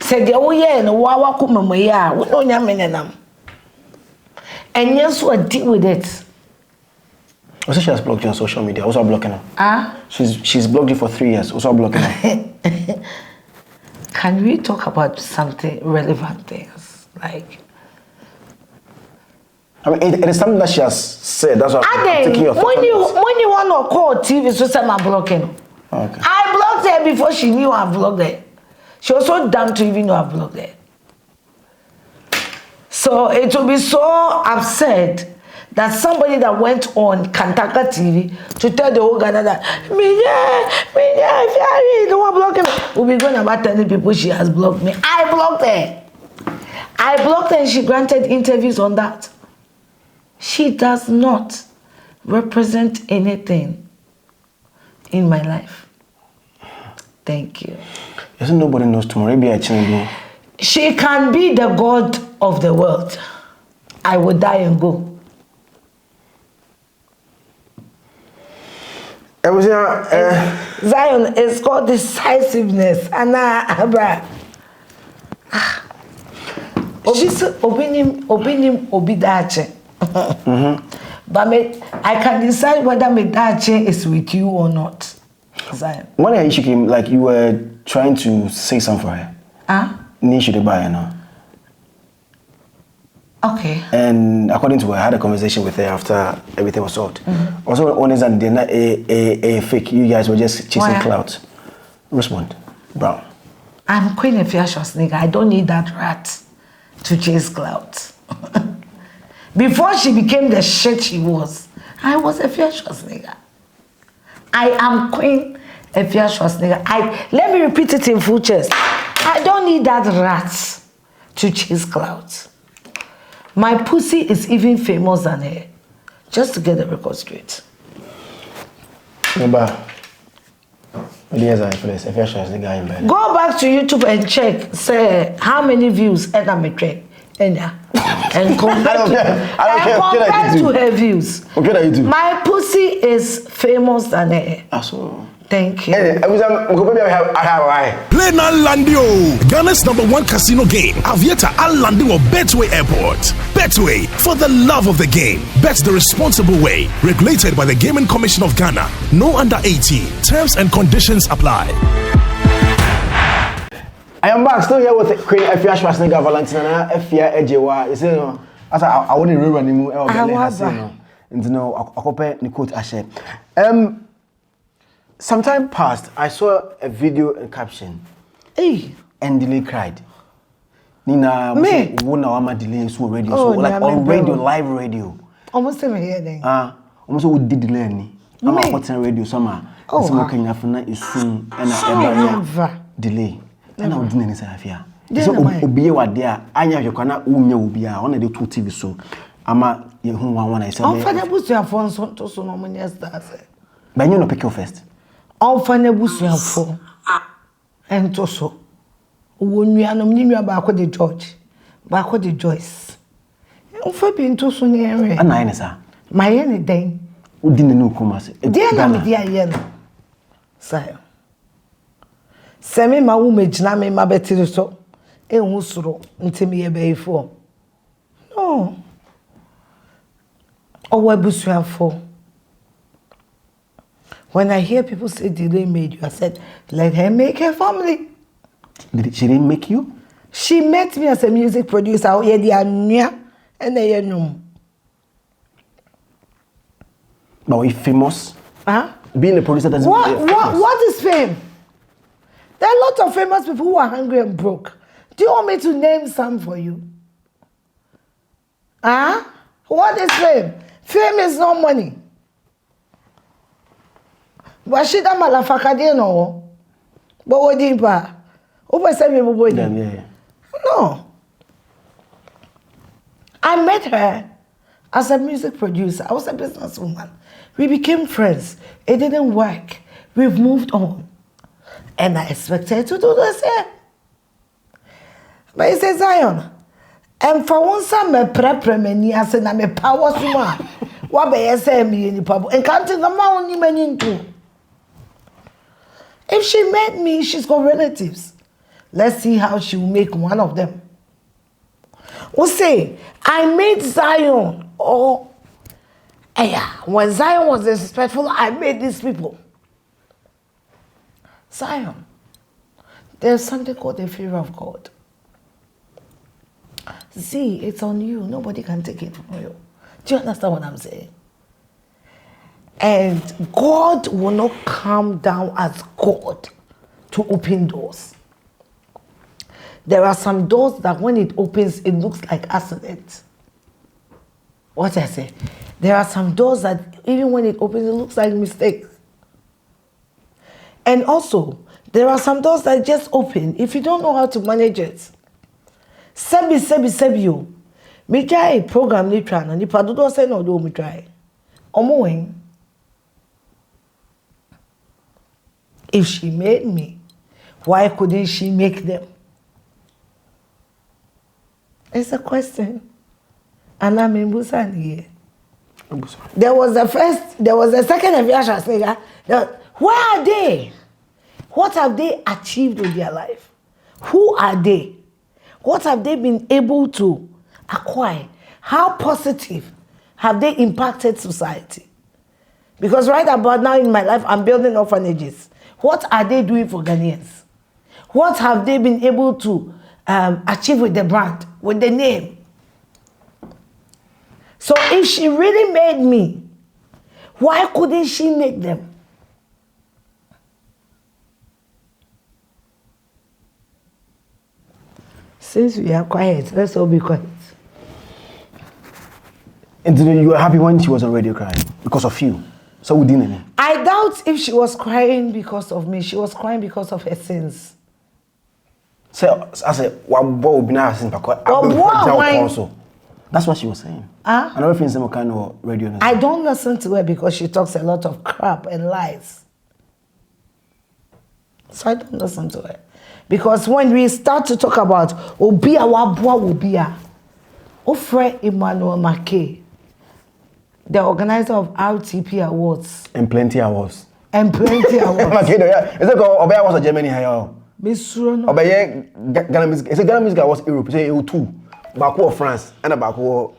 Se de wo ye no wa wa ko mamaye a wo no nya menenam. And yes, what deal with it? Also, she has blocked you on social media. Also blocking her. She's blocked you for 3 years. Also blocking her. Can we talk about something relevant things like? I mean, it is something that she has said. That's why I'm taking your thoughts. When you want to call TV, so say I'm blocking. Okay. I blocked her before she knew I blocked her. She was so dumb to even know I blocked her. So it will be so absurd that somebody that went on Kantaka TV to tell the whole Ghana that if you don't block me, will be going about telling people she has blocked me. I blocked her. And she granted interviews on that. She does not represent anything in my life. Thank you. Isn't nobody knows tomorrow? Maybe I change. She can be the God of the world. I will die and go. Zion is called decisiveness. Abra. Obidache. But I can decide whether my dache is with you or not. Zion. One day she came, like you were trying to say something for her. Nishu to buy now. Okay. And according to her, I had a conversation with her after everything was solved. Also, one is that they're not a fake. You guys were just chasing clout. Respond, Brown. I'm Queen Afia Schwarznegger. I don't need that rat to chase clout. Before she became the shit she was, I was Afia Schwarznegger. I am Queen Afia Schwarznegger. Let me repeat it in full chest. I don't need that rat to chase clout. My pussy is even famous than her. Just to get the record straight. Remember, Go back to YouTube and check, say, how many views and compare to her views. Okay, my pussy is famous than her. So Thank you. I have Play now Landio, Ghana's #1 casino game. Aviator Al Landing of Betway Airport. Betway, for the love of the game. Bet the responsible way. Regulated by the Gaming Commission of Ghana. No under 18. Terms and conditions apply. I am back, still here with Queen Afia Schwarznegger, Valentina, Afia Ejewa. You see, as I want to run anymore. I compare the quote Ashe. Sometime past, I saw a video and caption. Hey, and Delay cried. Nina, me, wona wama delay so radio, so like on radio, live radio. Almost same here then. Almost would did delay ni. I'm a hot radio summer. Smoking afuna is soon and I delay. And I would didn't say Afia. So obiye wa there. Anya yokana umye ubia. One of the 2 TV so. Ama yehu one I said. Unfanya busu ya phone to so no many stars. But you no pick your first. Unfanya busu ya phone. And to so. Wonnuanom ni nua ba ko de George. Ba ko de Joyce. Unfa bi nto so ne enwe. Ana ene sa. Maye ne den. Udi ne no komase. Dia na me dia ye no. Sayo. Semi ma wo megina me ma betiri so. Enhu soro ntimi ye beifo. No. Owa busuafo. When I hear people say Delay made you, I said, let her make her family. She didn't make you? She met me as a music producer. And But we famous? Huh? Being a producer doesn't mean famous. What is fame? There are a lot of famous people who are hungry and broke. Do you want me to name some for you? Huh? What is fame? Fame is not money. Washida malafakade no. But what do you buy? No. I met her as a music producer. I was a businesswoman. We became friends. It didn't work. We've moved on. And I expected to do the same. But he says, Zion, and for once I'm a prep-remedy, I said, I'm a power woman. What be you say me in the pub? And can't take the mountain even into. If she met me, she's got relatives. Let's see how she will make one of them. We'll say, I made Zion. Oh, yeah. When Zion was disrespectful, I made these people. Zion, there's something called the fear of God. See, it's on you. Nobody can take it from you. Do you understand what I'm saying? And God will not come down as God to open doors. There are some doors that when it opens, it looks like accident. What I say? There are some doors that even when it opens, it looks like mistakes. And also, there are some doors that just open if you don't know how to manage it. Sebi you. Me try program ni try na nipa dodo say no do me try. Omo wen. If she made me, why couldn't she make them? It's a question. And I'm in Busan here. There was the second Afia Schwarznegger. Where are they? What have they achieved with their life? Who are they? What have they been able to acquire? How positive have they impacted society? Because right about now in my life, I'm building orphanages. What are they doing for Ghanaians? What have they been able to achieve with the brand, with the name? So if she really made me, why couldn't she make them? Since we are quiet, let's all be quiet. And you were happy when she was already crying because of you. So we didn't. I doubt if she was crying because of me. She was crying because of her sins. So I said, that's what she was saying. Another thing, some kind of radio. I don't listen to her because she talks a lot of crap and lies. So I don't listen to her. Because when we start to talk about Obia Wabua Obia, Ofre Emmanuel McKay, the organizer of RTP Awards. And plenty awards. and plenty awards. Makedo, yeah. Is it go Obey was a Germany here? Miss Surono. Obey Ghana music. Is it Ghana music was Europe? Say EU2. Baku France and Baku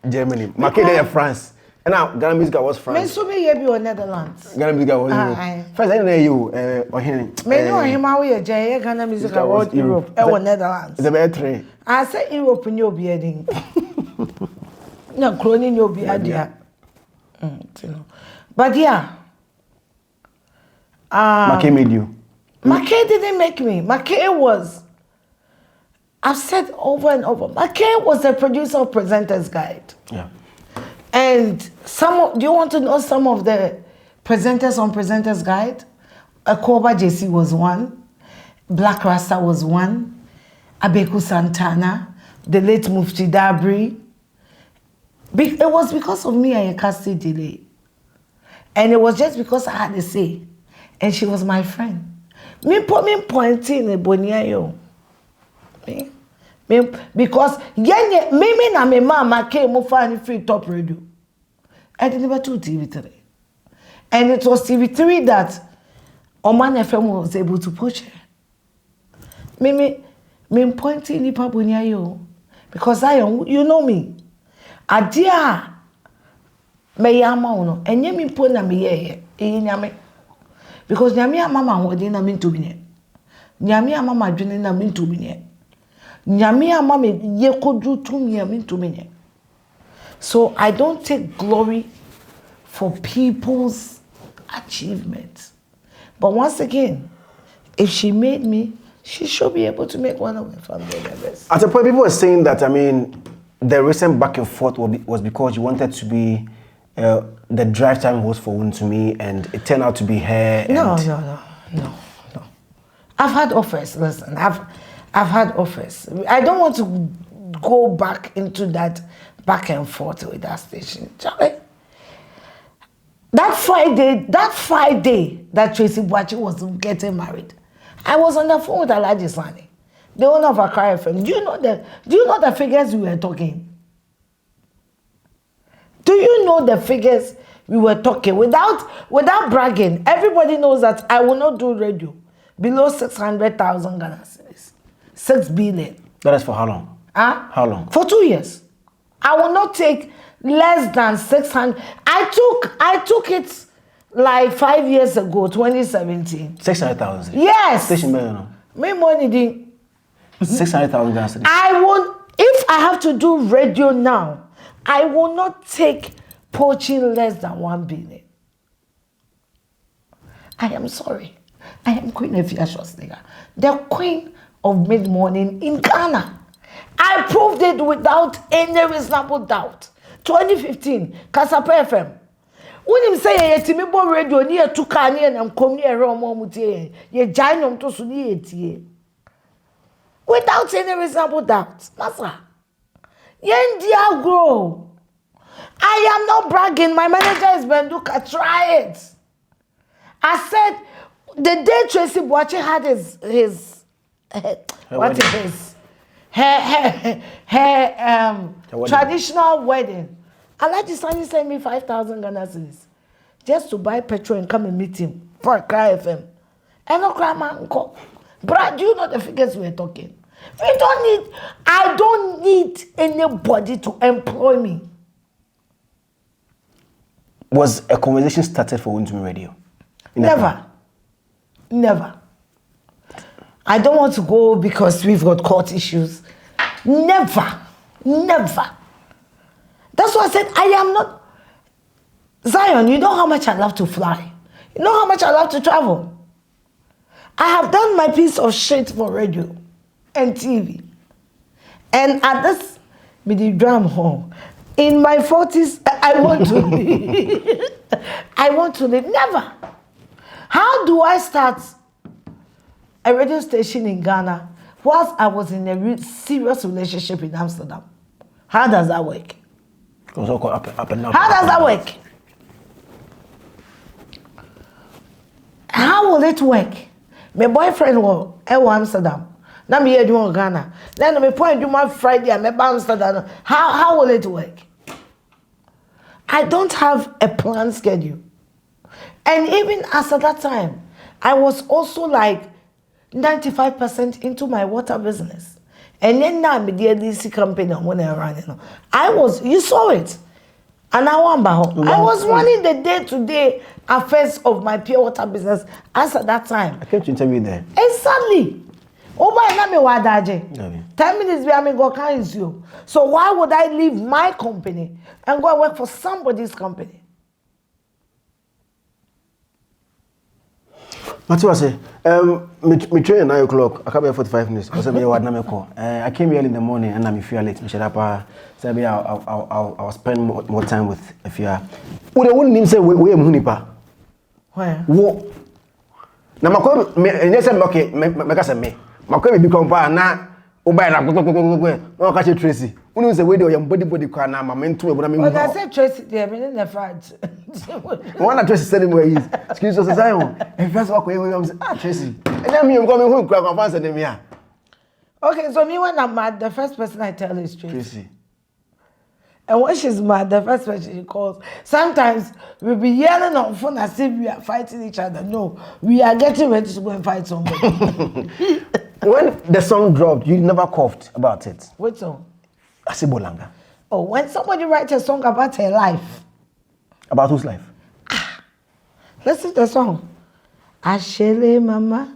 Germany. Makedo France. And now Ghana music was France. Miss Sumi yebi or Netherlands. Ghana music was Europe. First I know you or him. Me know him how we Jay Ghana music award Europe or Netherlands. It's about 3. I say Europe in your bearding. No cloning your beard. But yeah. Make made you. Make didn't make me. Make was. I've said over and over. Make was the producer of Presenter's Guide. Yeah. And do you want to know some of the presenters on Presenter's Guide? Akoba JC was one. Black Rasta was one. Abeku Santana. The late Mufti Dabri. It was because of me I casted delay. And it was just because I had to say. And she was my friend. Me pointing in Boniayo. Because me na me mama came over free top radio. I didn't never do TV3. And it was TV3 that Oman FM was able to push her. Me pointing in Boniayo. Because you know me. Adia me yama uno. And ye me pona me ye. Because nyame mama wodi na me ntobine. Nyame mama dwene na me ntobine. Nyame mama ye kodu tumi na me ntobine. So I don't take glory for people's achievements. But once again, if she made me, she should be able to make one of my family members. At a point, people were saying that, I mean, the recent back and forth was because you wanted to be the drive time was for Untumi, and it turned out to be her. No. I've had offers. Listen, I've had offers. I don't want to go back into that back and forth with that station. Charlie, that Friday that Tracy Boachi was getting married, I was on the phone with Alhaji Sani, the owner of Accra FM. Do you know the figures we were talking? Do you know the figures we were talking? Without bragging, everybody knows that I will not do radio below 600,000 Ghana cedis. 6 billion. That is for how long? Huh? How long? For 2 years. I will not take less than 600. I took it like 5 years ago, 2017. 600,000. Yes. Station million. Me money ding. 600,000 Ghana cedis. I won't. If I have to do radio now, I will not take poaching less than 1 billion. I am sorry. I am Queen Afia Schwarznegger, the queen of mid-morning in Ghana. I proved it without any reasonable doubt. 2015, Kasapa FM. When him say yetimi bo radio ni etuka ni na nkom ni ere omo mutie ye jai nom to so ni etie. Without any reasonable doubt. Masa. Yendia grow. I am not bragging. My manager is Benduka. Try it. I said the day Tracy Boachi had his what is this? Her traditional wedding. Alhaji Sani sent me 5,000 Ghana cedis just to buy petrol and come and meet him for Accra FM. And no man go. Brad, do you know the figures we're talking? I don't need anybody to employ me. Was a conversation started for Untumi Radio? Never. I don't want to go because we've got court issues. Never. That's why I said I am not. Zion, you know how much I love to fly. You know how much I love to travel. I have done my piece of shit for radio and TV. And at this, with the drum home, in my 40s, I want to live. I want to live. Never. How do I start a radio station in Ghana whilst I was in a serious relationship in Amsterdam? How does that work? It was all up and down. How does that work? How will it work? My boyfriend was in Amsterdam. Now me here doing Ghana. Then me point to my Friday and me Amsterdam. How will it work? I don't have a planned schedule. And even as at that time, I was also like 95% into my water business. And then now I'm the DC company when I ran it. You saw it. And I was running the day-to-day affairs of my pure water business as at that time. I came to interview there. Exactly. 10 minutes behind go can you. So why would I leave my company and go and work for somebody's company? Matu say, me train at 9 o'clock. I come here 45 minutes. I came here in the morning and I'm feel late. I'll spend more time with Afia. Who the one name say we munipa? Where? Wo. Na makwa me say okay, make say me. Makwa be become pa na oba na no catch Tracy. Who say we dey your body kwa na mama ntu e bona me. But I said Tracy there, me in the front. One Tracy said where he is. Excuse us, Zion. If first walk away, I'm say Tracy. And then me come who kwa fancy dem here. Okay, so me when I'm mad, the first person I tell is Tracy. And when she's mad, the first person she calls. Sometimes we'll be yelling on phone as if we are fighting each other. No, we are getting ready to go and fight somebody. When the song dropped, you never coughed about it. What song? Asibolanga. Oh, when somebody writes a song about her life. About whose life? Listen to the song. Ashele mama,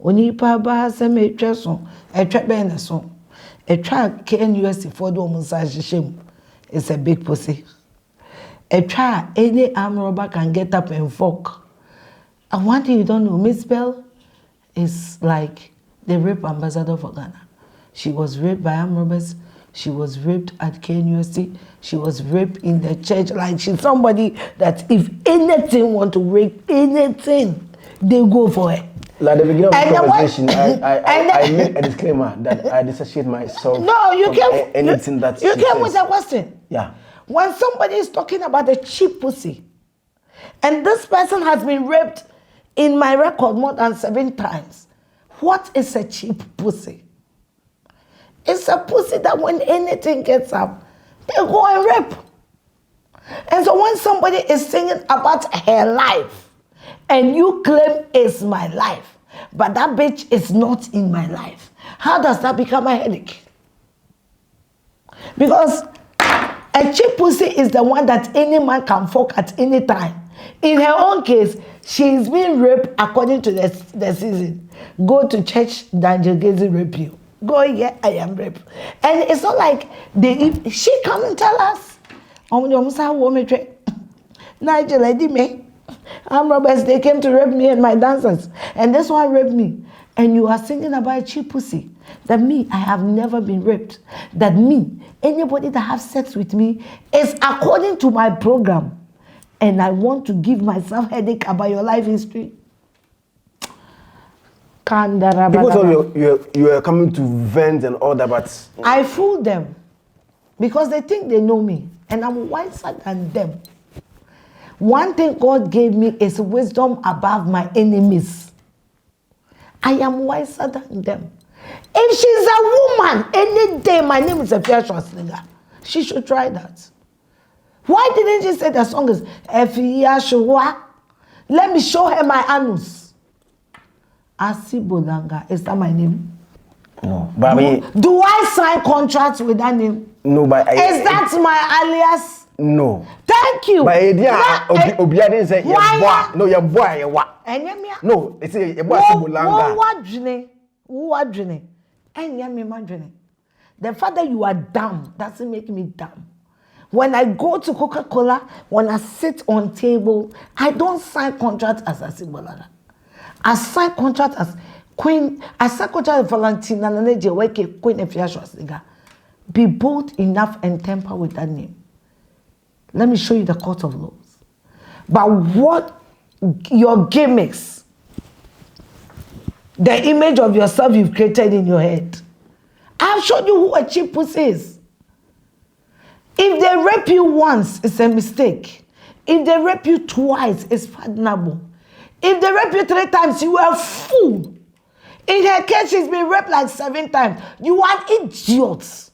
onipa ba se me twa song. E twa ben na song. E twa KNUST for do omunsa shem. It's a big pussy. A try any arm robber can get up and fuck. And one thing you don't know, Miss Bell is like the rape ambassador for Ghana. She was raped by arm robbers. She was raped at KNUST. She was raped in the church. Like she's somebody that if anything want to rape anything, they go for it. Like the beginning of the conversation, I made a disclaimer that I dissociate myself. No, you from can't. Anything that you she can't says. with a question. Yeah. When somebody is talking about a cheap pussy, and this person has been raped in my record more than 7 times, what is a cheap pussy? It's a pussy that when anything gets up, they go and rape. And so when somebody is singing about her life, and you claim it's my life, but that bitch is not in my life, how does that become a headache? Because a cheap pussy is the one that any man can fuck at any time. In her own case, she's been raped according to the season. Go to church, Daniel Gazi rape you. Go here, I am raped. And it's not like she come and tell us. Nigel, lady me. Arm robbers, they came to rape me and my dancers. And this one raped me. And you are singing about a cheap pussy. That me, I have never been raped. That me, anybody that has sex with me is according to my program. And I want to give myself headache about your life history. People thought you were coming to vent and all that, but... I fool them. Because they think they know me. And I'm wiser than them. One thing God gave me is wisdom above my enemies. I am wiser than them. If she's a woman, any day my name is Afia Schwarznegger. She should try that. Why didn't she say the song is Afia Schwarznegger? Let me show her my anus. Asibolanga, is that my name? No, but do I sign contracts with that name? No, but is that my alias? No. Thank you. But Obia didn't say no, your boy, what? No, it's a boy Asibolanga. What dreaming? The fact that you are dumb doesn't make me dumb. When I go to Coca-Cola, when I sit on table, I don't sign contract as Asibolanga. I sign contract as Queen. I sign contract as Valentina Naneje Weke Queen Afia Schwarznegger. Be bold enough and temper with that name. Let me show you the court of laws. But what your gimmicks, the image of yourself you've created in your head. I've showed you who a cheap pussy is. If they rape you once, it's a mistake. If they rape you twice, it's pardonable. If they rape you 3 times, you are a fool. In her case, she's been raped like 7 times. You are idiots.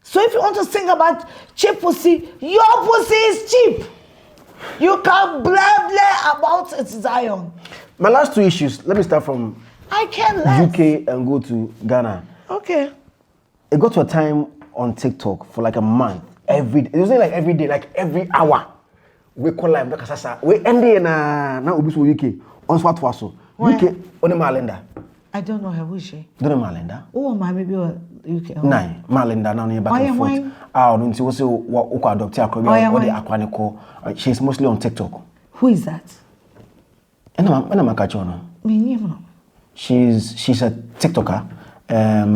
So if you want to sing about cheap pussy, your pussy is cheap. You can blah about it, Zion. My last 2 issues, let me start from I can't let UK and go to Ghana. Okay. It got to a time on TikTok for like a month. It wasn't like every day, like every hour. We call live because we ended na ubi so UK on swat waso. UK on Malinda. I don't know her, who is she? Don't know Malinda. Oh, my baby UK. Nine Malinda now near back and forth. Don't you also what adopt her aquanico. She's mostly on TikTok. Who is that? And I'm catch on. She's a TikToker.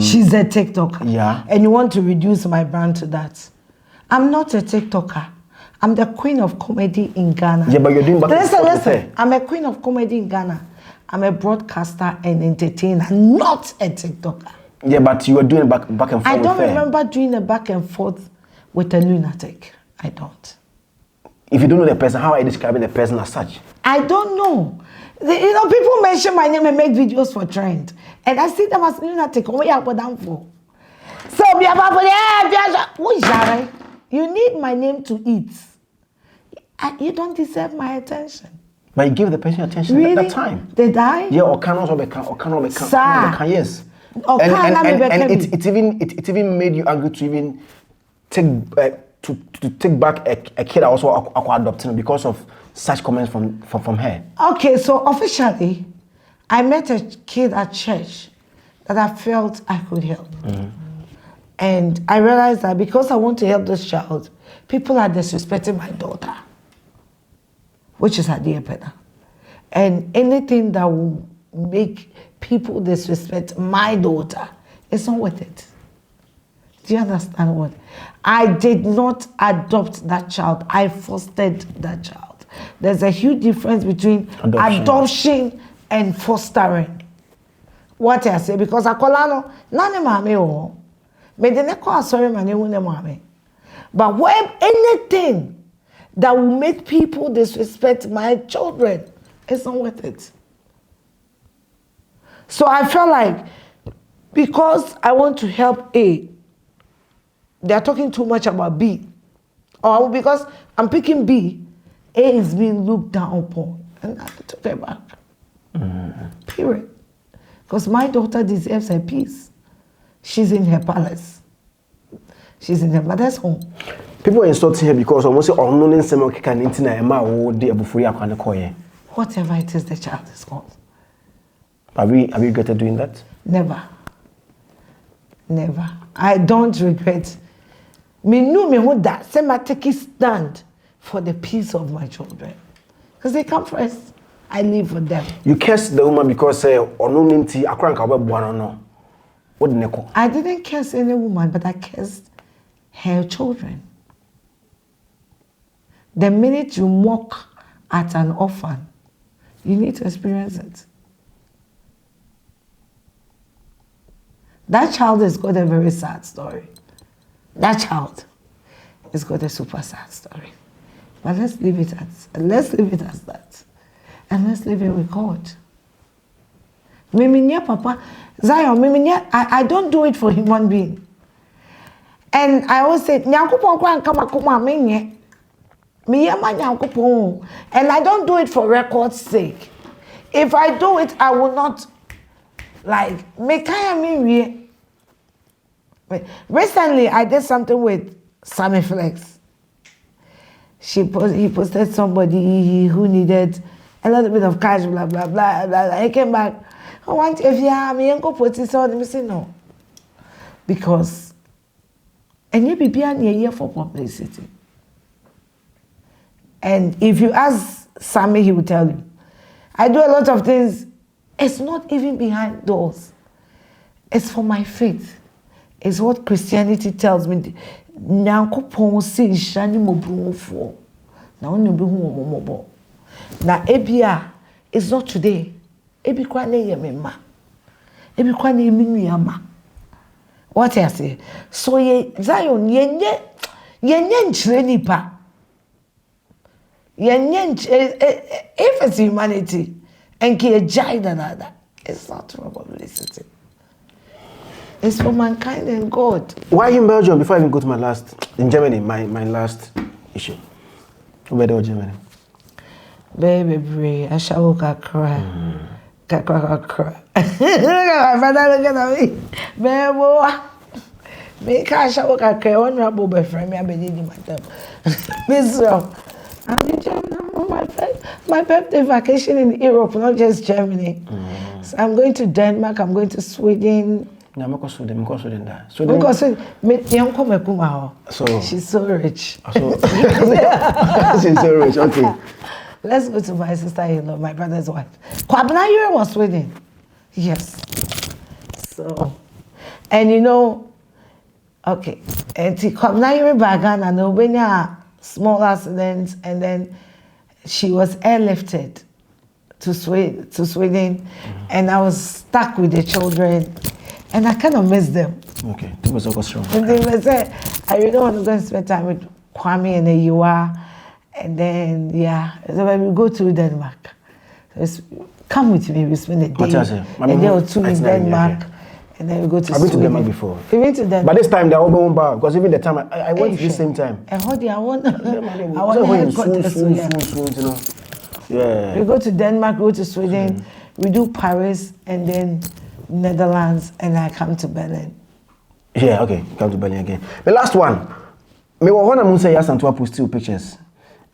She's a TikToker. Yeah. And you want to reduce my brand to that? I'm not a TikToker. I'm the queen of comedy in Ghana. Yeah, but you're doing back Listen. I'm a queen of comedy in Ghana. I'm a broadcaster and entertainer, not a TikToker. Yeah, but you were doing back and forth. I don't remember doing a back and forth with a lunatic. I don't. If you don't know the person, how are you describing the person as such? I don't know. People mention my name and make videos for trend. And I see them as lunatic. What you put down for? So, you need my name to eat. You don't deserve my attention. But you give the person attention really? At that time. They die? Yeah, or cannot be yes. And it even made you angry to even take back a kid also adopting because of such comments from her. Okay, so officially, I met a kid at church that I felt I could help. Mm-hmm. And I realized that because I want to help this child, people are disrespecting my daughter, which is a dear better. And anything that will make people disrespect my daughter, it's not worth it. Do you understand what? I did not adopt that child. I fostered that child. There's a huge difference between adoption and fostering. What I say, because I call no, none mame o. Me de ne call sorry mane wune mame. But when anything that will make people disrespect my children, it's not worth it. So I felt like because I want to help A, they're talking too much about B. Or because I'm picking B, A is being looked down upon. And I took it back. Mm-hmm. Period. Because my daughter deserves her peace. She's in her palace. She's in her mother's home. People are insulting her because almost unknown whatever it is the child is called. Have you regretted doing that? Never. Never. I don't regret. Me know me who that. Say my take a stand for the peace of my children. Because they come first. I live for them. You cursed the woman because I didn't curse any woman, but I cursed her children. The minute you mock at an orphan, you need to experience it. That child has got a very sad story. That child has got a super sad story. But let's leave it as that. And let's leave it with God. Papa, Zion, I don't do it for human being. And I always say, and I don't do it for record's sake. If I do it, I will not recently I did something with Zionfelix. He posted somebody who needed a little bit of cash, blah blah blah blah. He came back. I want if you have me uncle put it on. Let me say no, because and you be here for publicity. And if you ask Sammy, he will tell you, I do a lot of things. It's not even behind doors. It's for my faith. It's what Christianity tells me. Now, Ebia, it's not today. What I say? So Zion, yenye nipa. If it's humanity and it's not for publicity. It's for mankind and God. Why in Belgium? Before I even go to in Germany, my last issue. Where Germany? Baby, brave. I shall cry. Cry. My brother look at me. Baby, make I shall cry. Honorable boyfriend, I believe in myself. Miss my birthday vacation in Europe, not just Germany. So I'm going to Denmark, I'm going to Sweden. No, I'm going to Sweden. So she's so rich. She's so rich, okay. Let's go to my sister-in-law, my brother's wife. Kwabena Europe was Sweden. Yes. So, and you know, okay, and Kwabena Europe bagan and Obenya small accidents, and then she was airlifted to Sweden, and I was stuck with the children, and I kind of miss them. Okay, it was also strong. And they were saying, I really want to go and spend time with Kwame and Ewa, and then so when we go to Denmark, come with me. We spend a day or two in Denmark. And then we go to I've been to Denmark before. You went to Denmark? But this time, they're all going back. Because even the time, I went at the same time. I want you know. Yeah. We go to Denmark, go to Sweden, we do Paris, and then Netherlands, and I come to Berlin. Yeah, okay. Come to Berlin again. The last one. Me want to say yes and to post 2 pictures.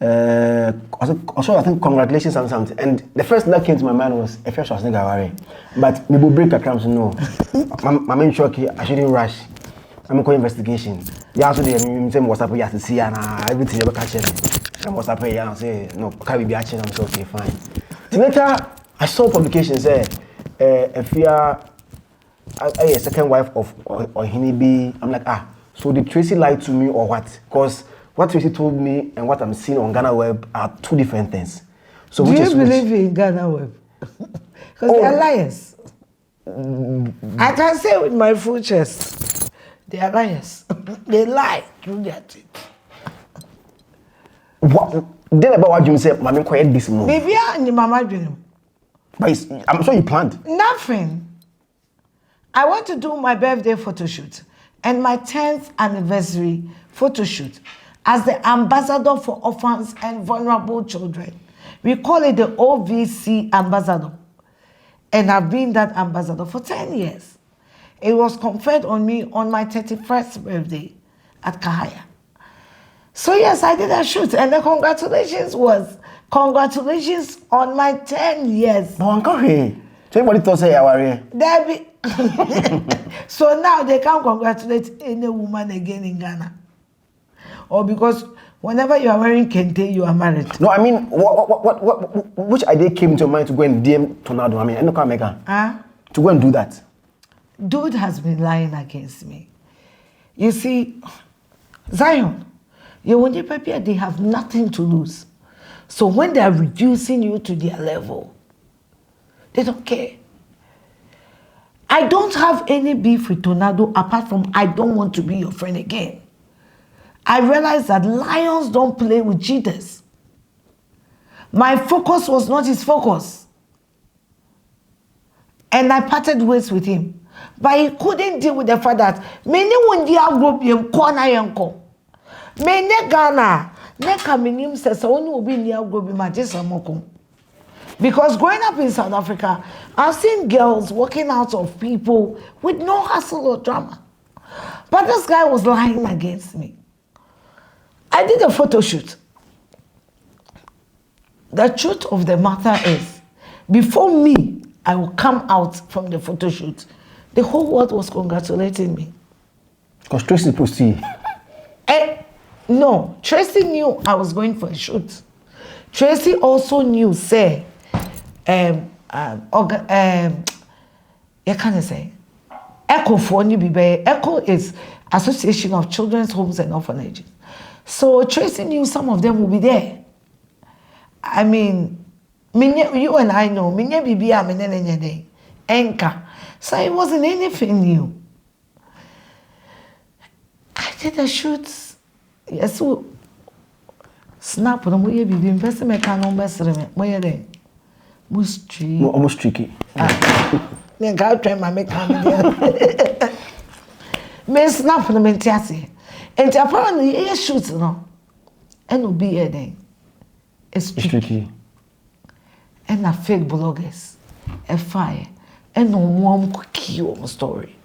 Also, I think congratulations on something. And the first thing that came to my mind was Afia Schwarznegger. But me will break a cramps. No, my main shock. I shouldn't rush. I'm going investigation. Yeah, so the same WhatsApp you have to see and everything you catch it. And WhatsApp you and say no, can we be action? I'm so okay, fine. Later, I saw publications say Afia, a second wife of Ohinibi. I'm like so did Tracy lie to me or what? Because what Tracy told me and what I'm seeing on Ghana Web are 2 different things. So do you believe in Ghana Web? Because they are liars. I can say with my full chest, they are liars. They lie through their teeth. What? Then about what you said, Mama, quiet this move. Maybe I'm Mama dream. But I'm sure you planned. Nothing. I want to do my birthday photo shoot and my 10th anniversary photo shoot as the ambassador for orphans and vulnerable children. We call it the OVC ambassador. And I've been that ambassador for 10 years. It was conferred on me on my 31st birthday at Kahaya. So yes, I did a shoot, and the congratulations on my 10 years. No, Uncle, hey. Somebody thought say I were here. So now they can't congratulate any woman again in Ghana. Or because whenever you are wearing kente, you are married. No, I mean, which idea came to your mind to go and DM Tornado? I mean, I know how to go and do that. Dude has been lying against me. You see, Zion, they have nothing to lose. So when they are reducing you to their level, they don't care. I don't have any beef with Tornado apart from I don't want to be your friend again. I realized that lions don't play with cheaters. My focus was not his focus. And I parted ways with him. But he couldn't deal with the fact that many wundi agro corner yanko. Many Ghana, neka minim says only will be near agro majesa. Because growing up in South Africa, I've seen girls walking out of people with no hassle or drama. But this guy was lying against me. I did a photo shoot. The truth of the matter is, before me, I will come out from the photo shoot, the whole world was congratulating me. Because Tracy supposed to see. No, Tracy knew I was going for a shoot. Tracy also knew, say, ECHO for ECHO is Association of Children's Homes and Orphanages. So Tracy knew some of them will be there. I mean, you and I know, so it wasn't anything new. I did a shoot. Yes, so snap on my baby. Investment can almost remember. My day, almost tricky. Me go try my make me snap on my tiasi. And apparently, shoot no, and will be a day. It's tricky. and a fake bloggers, a fire, and no one could kill my story.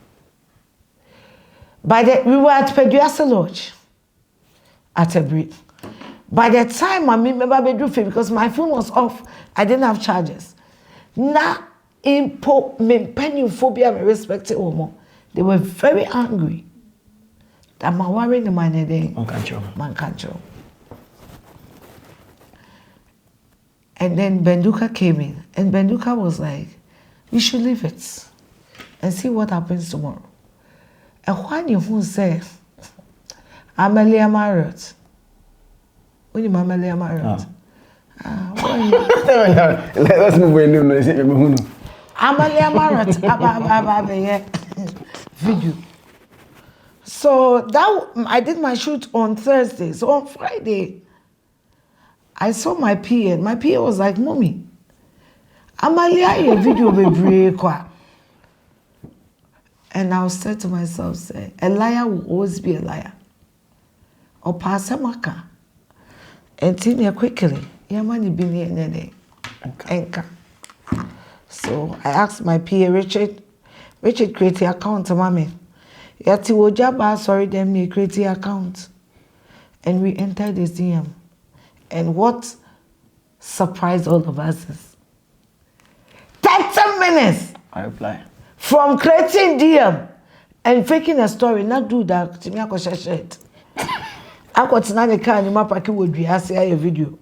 We were at Peduasa Lodge at a break. By the time I remember bedroom because my phone was off, I didn't have chargers. Now, in penny phobia, I respected Omo. They were very angry. That my worrying the man day. Man can't. And then Benduka came in, and Benduka was like, "We should leave it and see what happens tomorrow." And when you who say, "Amelia Marriott," when you Amelia Marriott, let's move on. Amelia Marriott, video. So that I did my shoot on Thursday. So on Friday, I saw my PA. My PA was like, "Mommy, Amalia, your video will break." And I said to myself, "Say, a liar will always be a liar." Or pass a maka. And tell me quickly, your money be near Enka. So I asked my PA, Richard create an account to mommy. Yati wojaba sorry them me create an account. And we entered the DM. And what surprised all of us is 30 minutes. I reply. From creating DM and faking a story, not do that to me. I got shit. I got to the car and my pocket would be asking a video.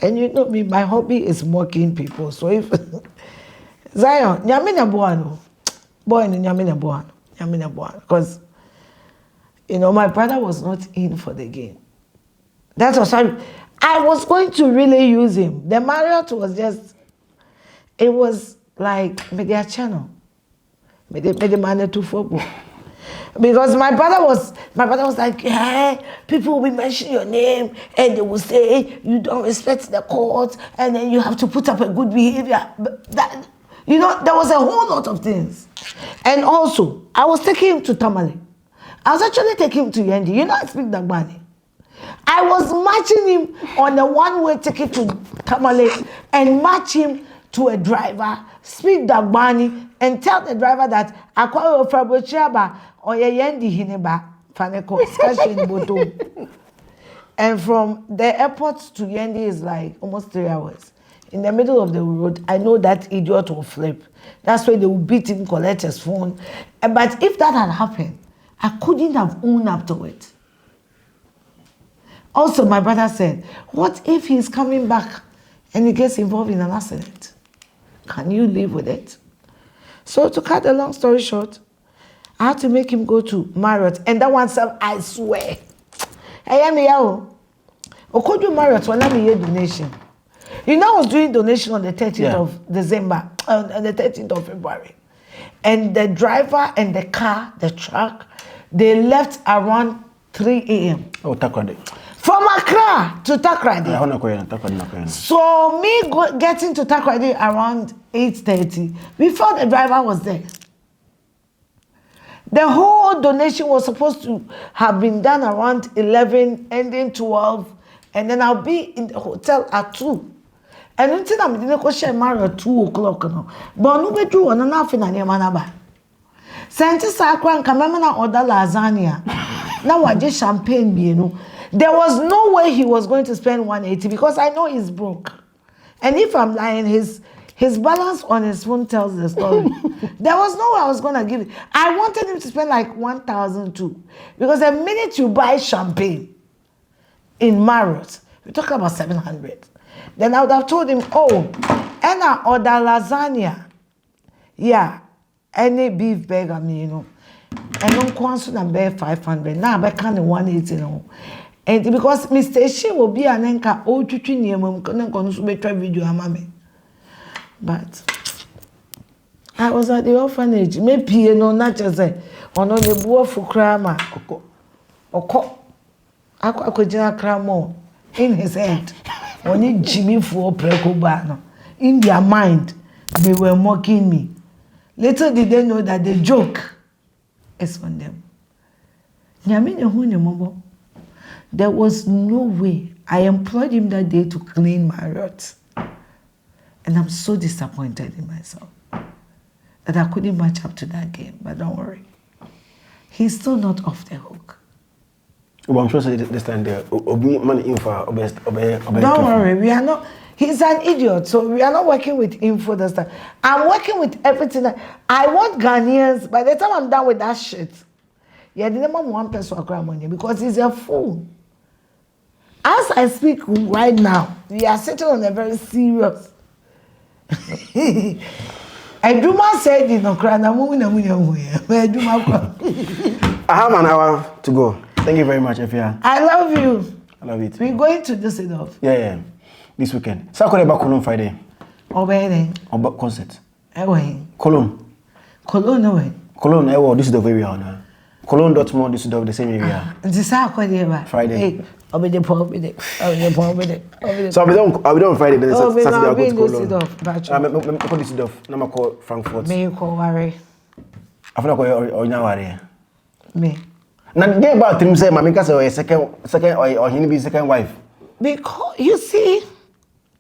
And you know me, my hobby is mocking people. So if Zion, Nyamina Buano, boy, Nyamina Buano, because you know my brother was not in for the game. That was why I was going to really use him. The Marriott was just, it was like media channel, media man to football. Because my brother was like, hey, people will mention your name and they will say you don't respect the court and then you have to put up a good behavior. But that, you know, there was a whole lot of things. And also, I was taking him to Tamale. I was actually taking him to Yendi. You know, I speak Dagbani. I was matching him on a one-way ticket to Tamale and match him to a driver, speak Dagbani, and tell the driver that Akwa Ofrabochiaba or Yendi Hineba Faneko Skashin Boto. And from the airport to Yendi is like almost 3 hours. In the middle of the road, I know that idiot will flip. That's why they will beat him, collect his phone. But if that had happened, I couldn't have owned up to it. Also, my brother said, what if he's coming back and he gets involved in an accident? Can you live with it? So to cut a long story short, I had to make him go to Marriott. And that one said, I swear. I am here. Okoju Marriott, when I'm here donation. You know, I was doing donation on the 13th of December, on the 13th of February. And the driver and the car, the truck, they left around 3 a.m. Oh, Takrady. From Accra to Takrady. So me getting to Takrady around 8:30 before the driver was there. The whole donation was supposed to have been done around 11, ending 12, and then I'll be in the hotel at 2. And until I'm in the share Mario at 2 o'clock. No. But no be do one nothing na manaba. Senti sakran kamemana order lasagna. Now I just champagne, you know. There was no way he was going to spend 180 because I know he's broke. And if I'm lying, his balance on his phone tells the story. There was no way I was going to give it. I wanted him to spend like 1,002 because the minute you buy champagne in Marriott, we talk about 700. Then I would have told him, oh, and I order lasagna. Yeah, any beef burger, you know. And don't cancel and bear 500. Now I can't 180 no. And because Mr. She will be an anchor, oh, to video, mammy. But I was at the orphanage. Maybe you know, not just say, or no, the boy for crama. Or I could just cram more in his head. Only Jimmy for Precobano. In their mind, they were mocking me. Little did they know that the joke is on them. There was no way. I employed him that day to clean Marriott. And I'm so disappointed in myself that I couldn't match up to that game. But don't worry. He's still not off the hook. Well, I'm sure this time there will be money info. Don't worry, we are not. He's an idiot, so we are not working with info this time. I'm working with everything. I want Ghanaians. By the time I'm done with that shit, yeah, the name of one person will cry money because he's a fool. As I speak right now, we are sitting on a very serious. I do my say the no cry. I have an hour to go. Thank you very much, Afia. I love you. I love it. We're going to this enough. Yeah. This weekend. So I call about Cologne Friday. Obey. About concert. Away. Cologne. Cologne away. Cologne, this is the area now. Cologne Dortmund, this is the same area. This is how Friday. Hey, I'll be the poor with it. So I'll be done Friday, then Saturday I'll go to Cologne. I'm call this off. Now I call Frankfurt. Me call worry. I feel like or now worry. Me. Now get about him say, "Mami, because or second or he be second wife." Because you see,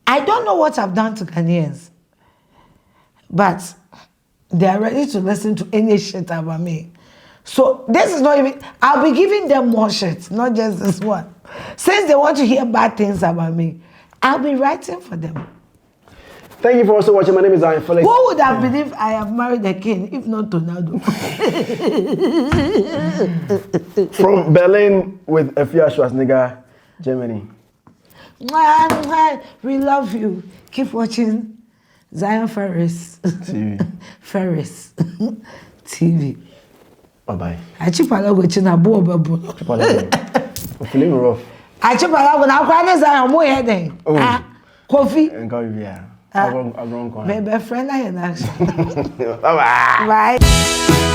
I don't know what I've done to Ghanaians, but they are ready to listen to any shit about me. So this is not even. I'll be giving them more shit, not just this one. Since they want to hear bad things about me, I'll be writing for them. Thank you for also watching. My name is Zionfelix. Who would have believed I have married a king if not Ronaldo? From Berlin with Afia Schwarznegger, Germany. We love you. Keep watching Zionfelix TV. Ferris TV. Bye-bye. I chip a lot with China Bobo. I'm feeling rough. I chip a lot with our partners. I'm more heading. Coffee. And go, yeah. I'm wrong. Baby friend, I am actually. Bye-bye. Bye.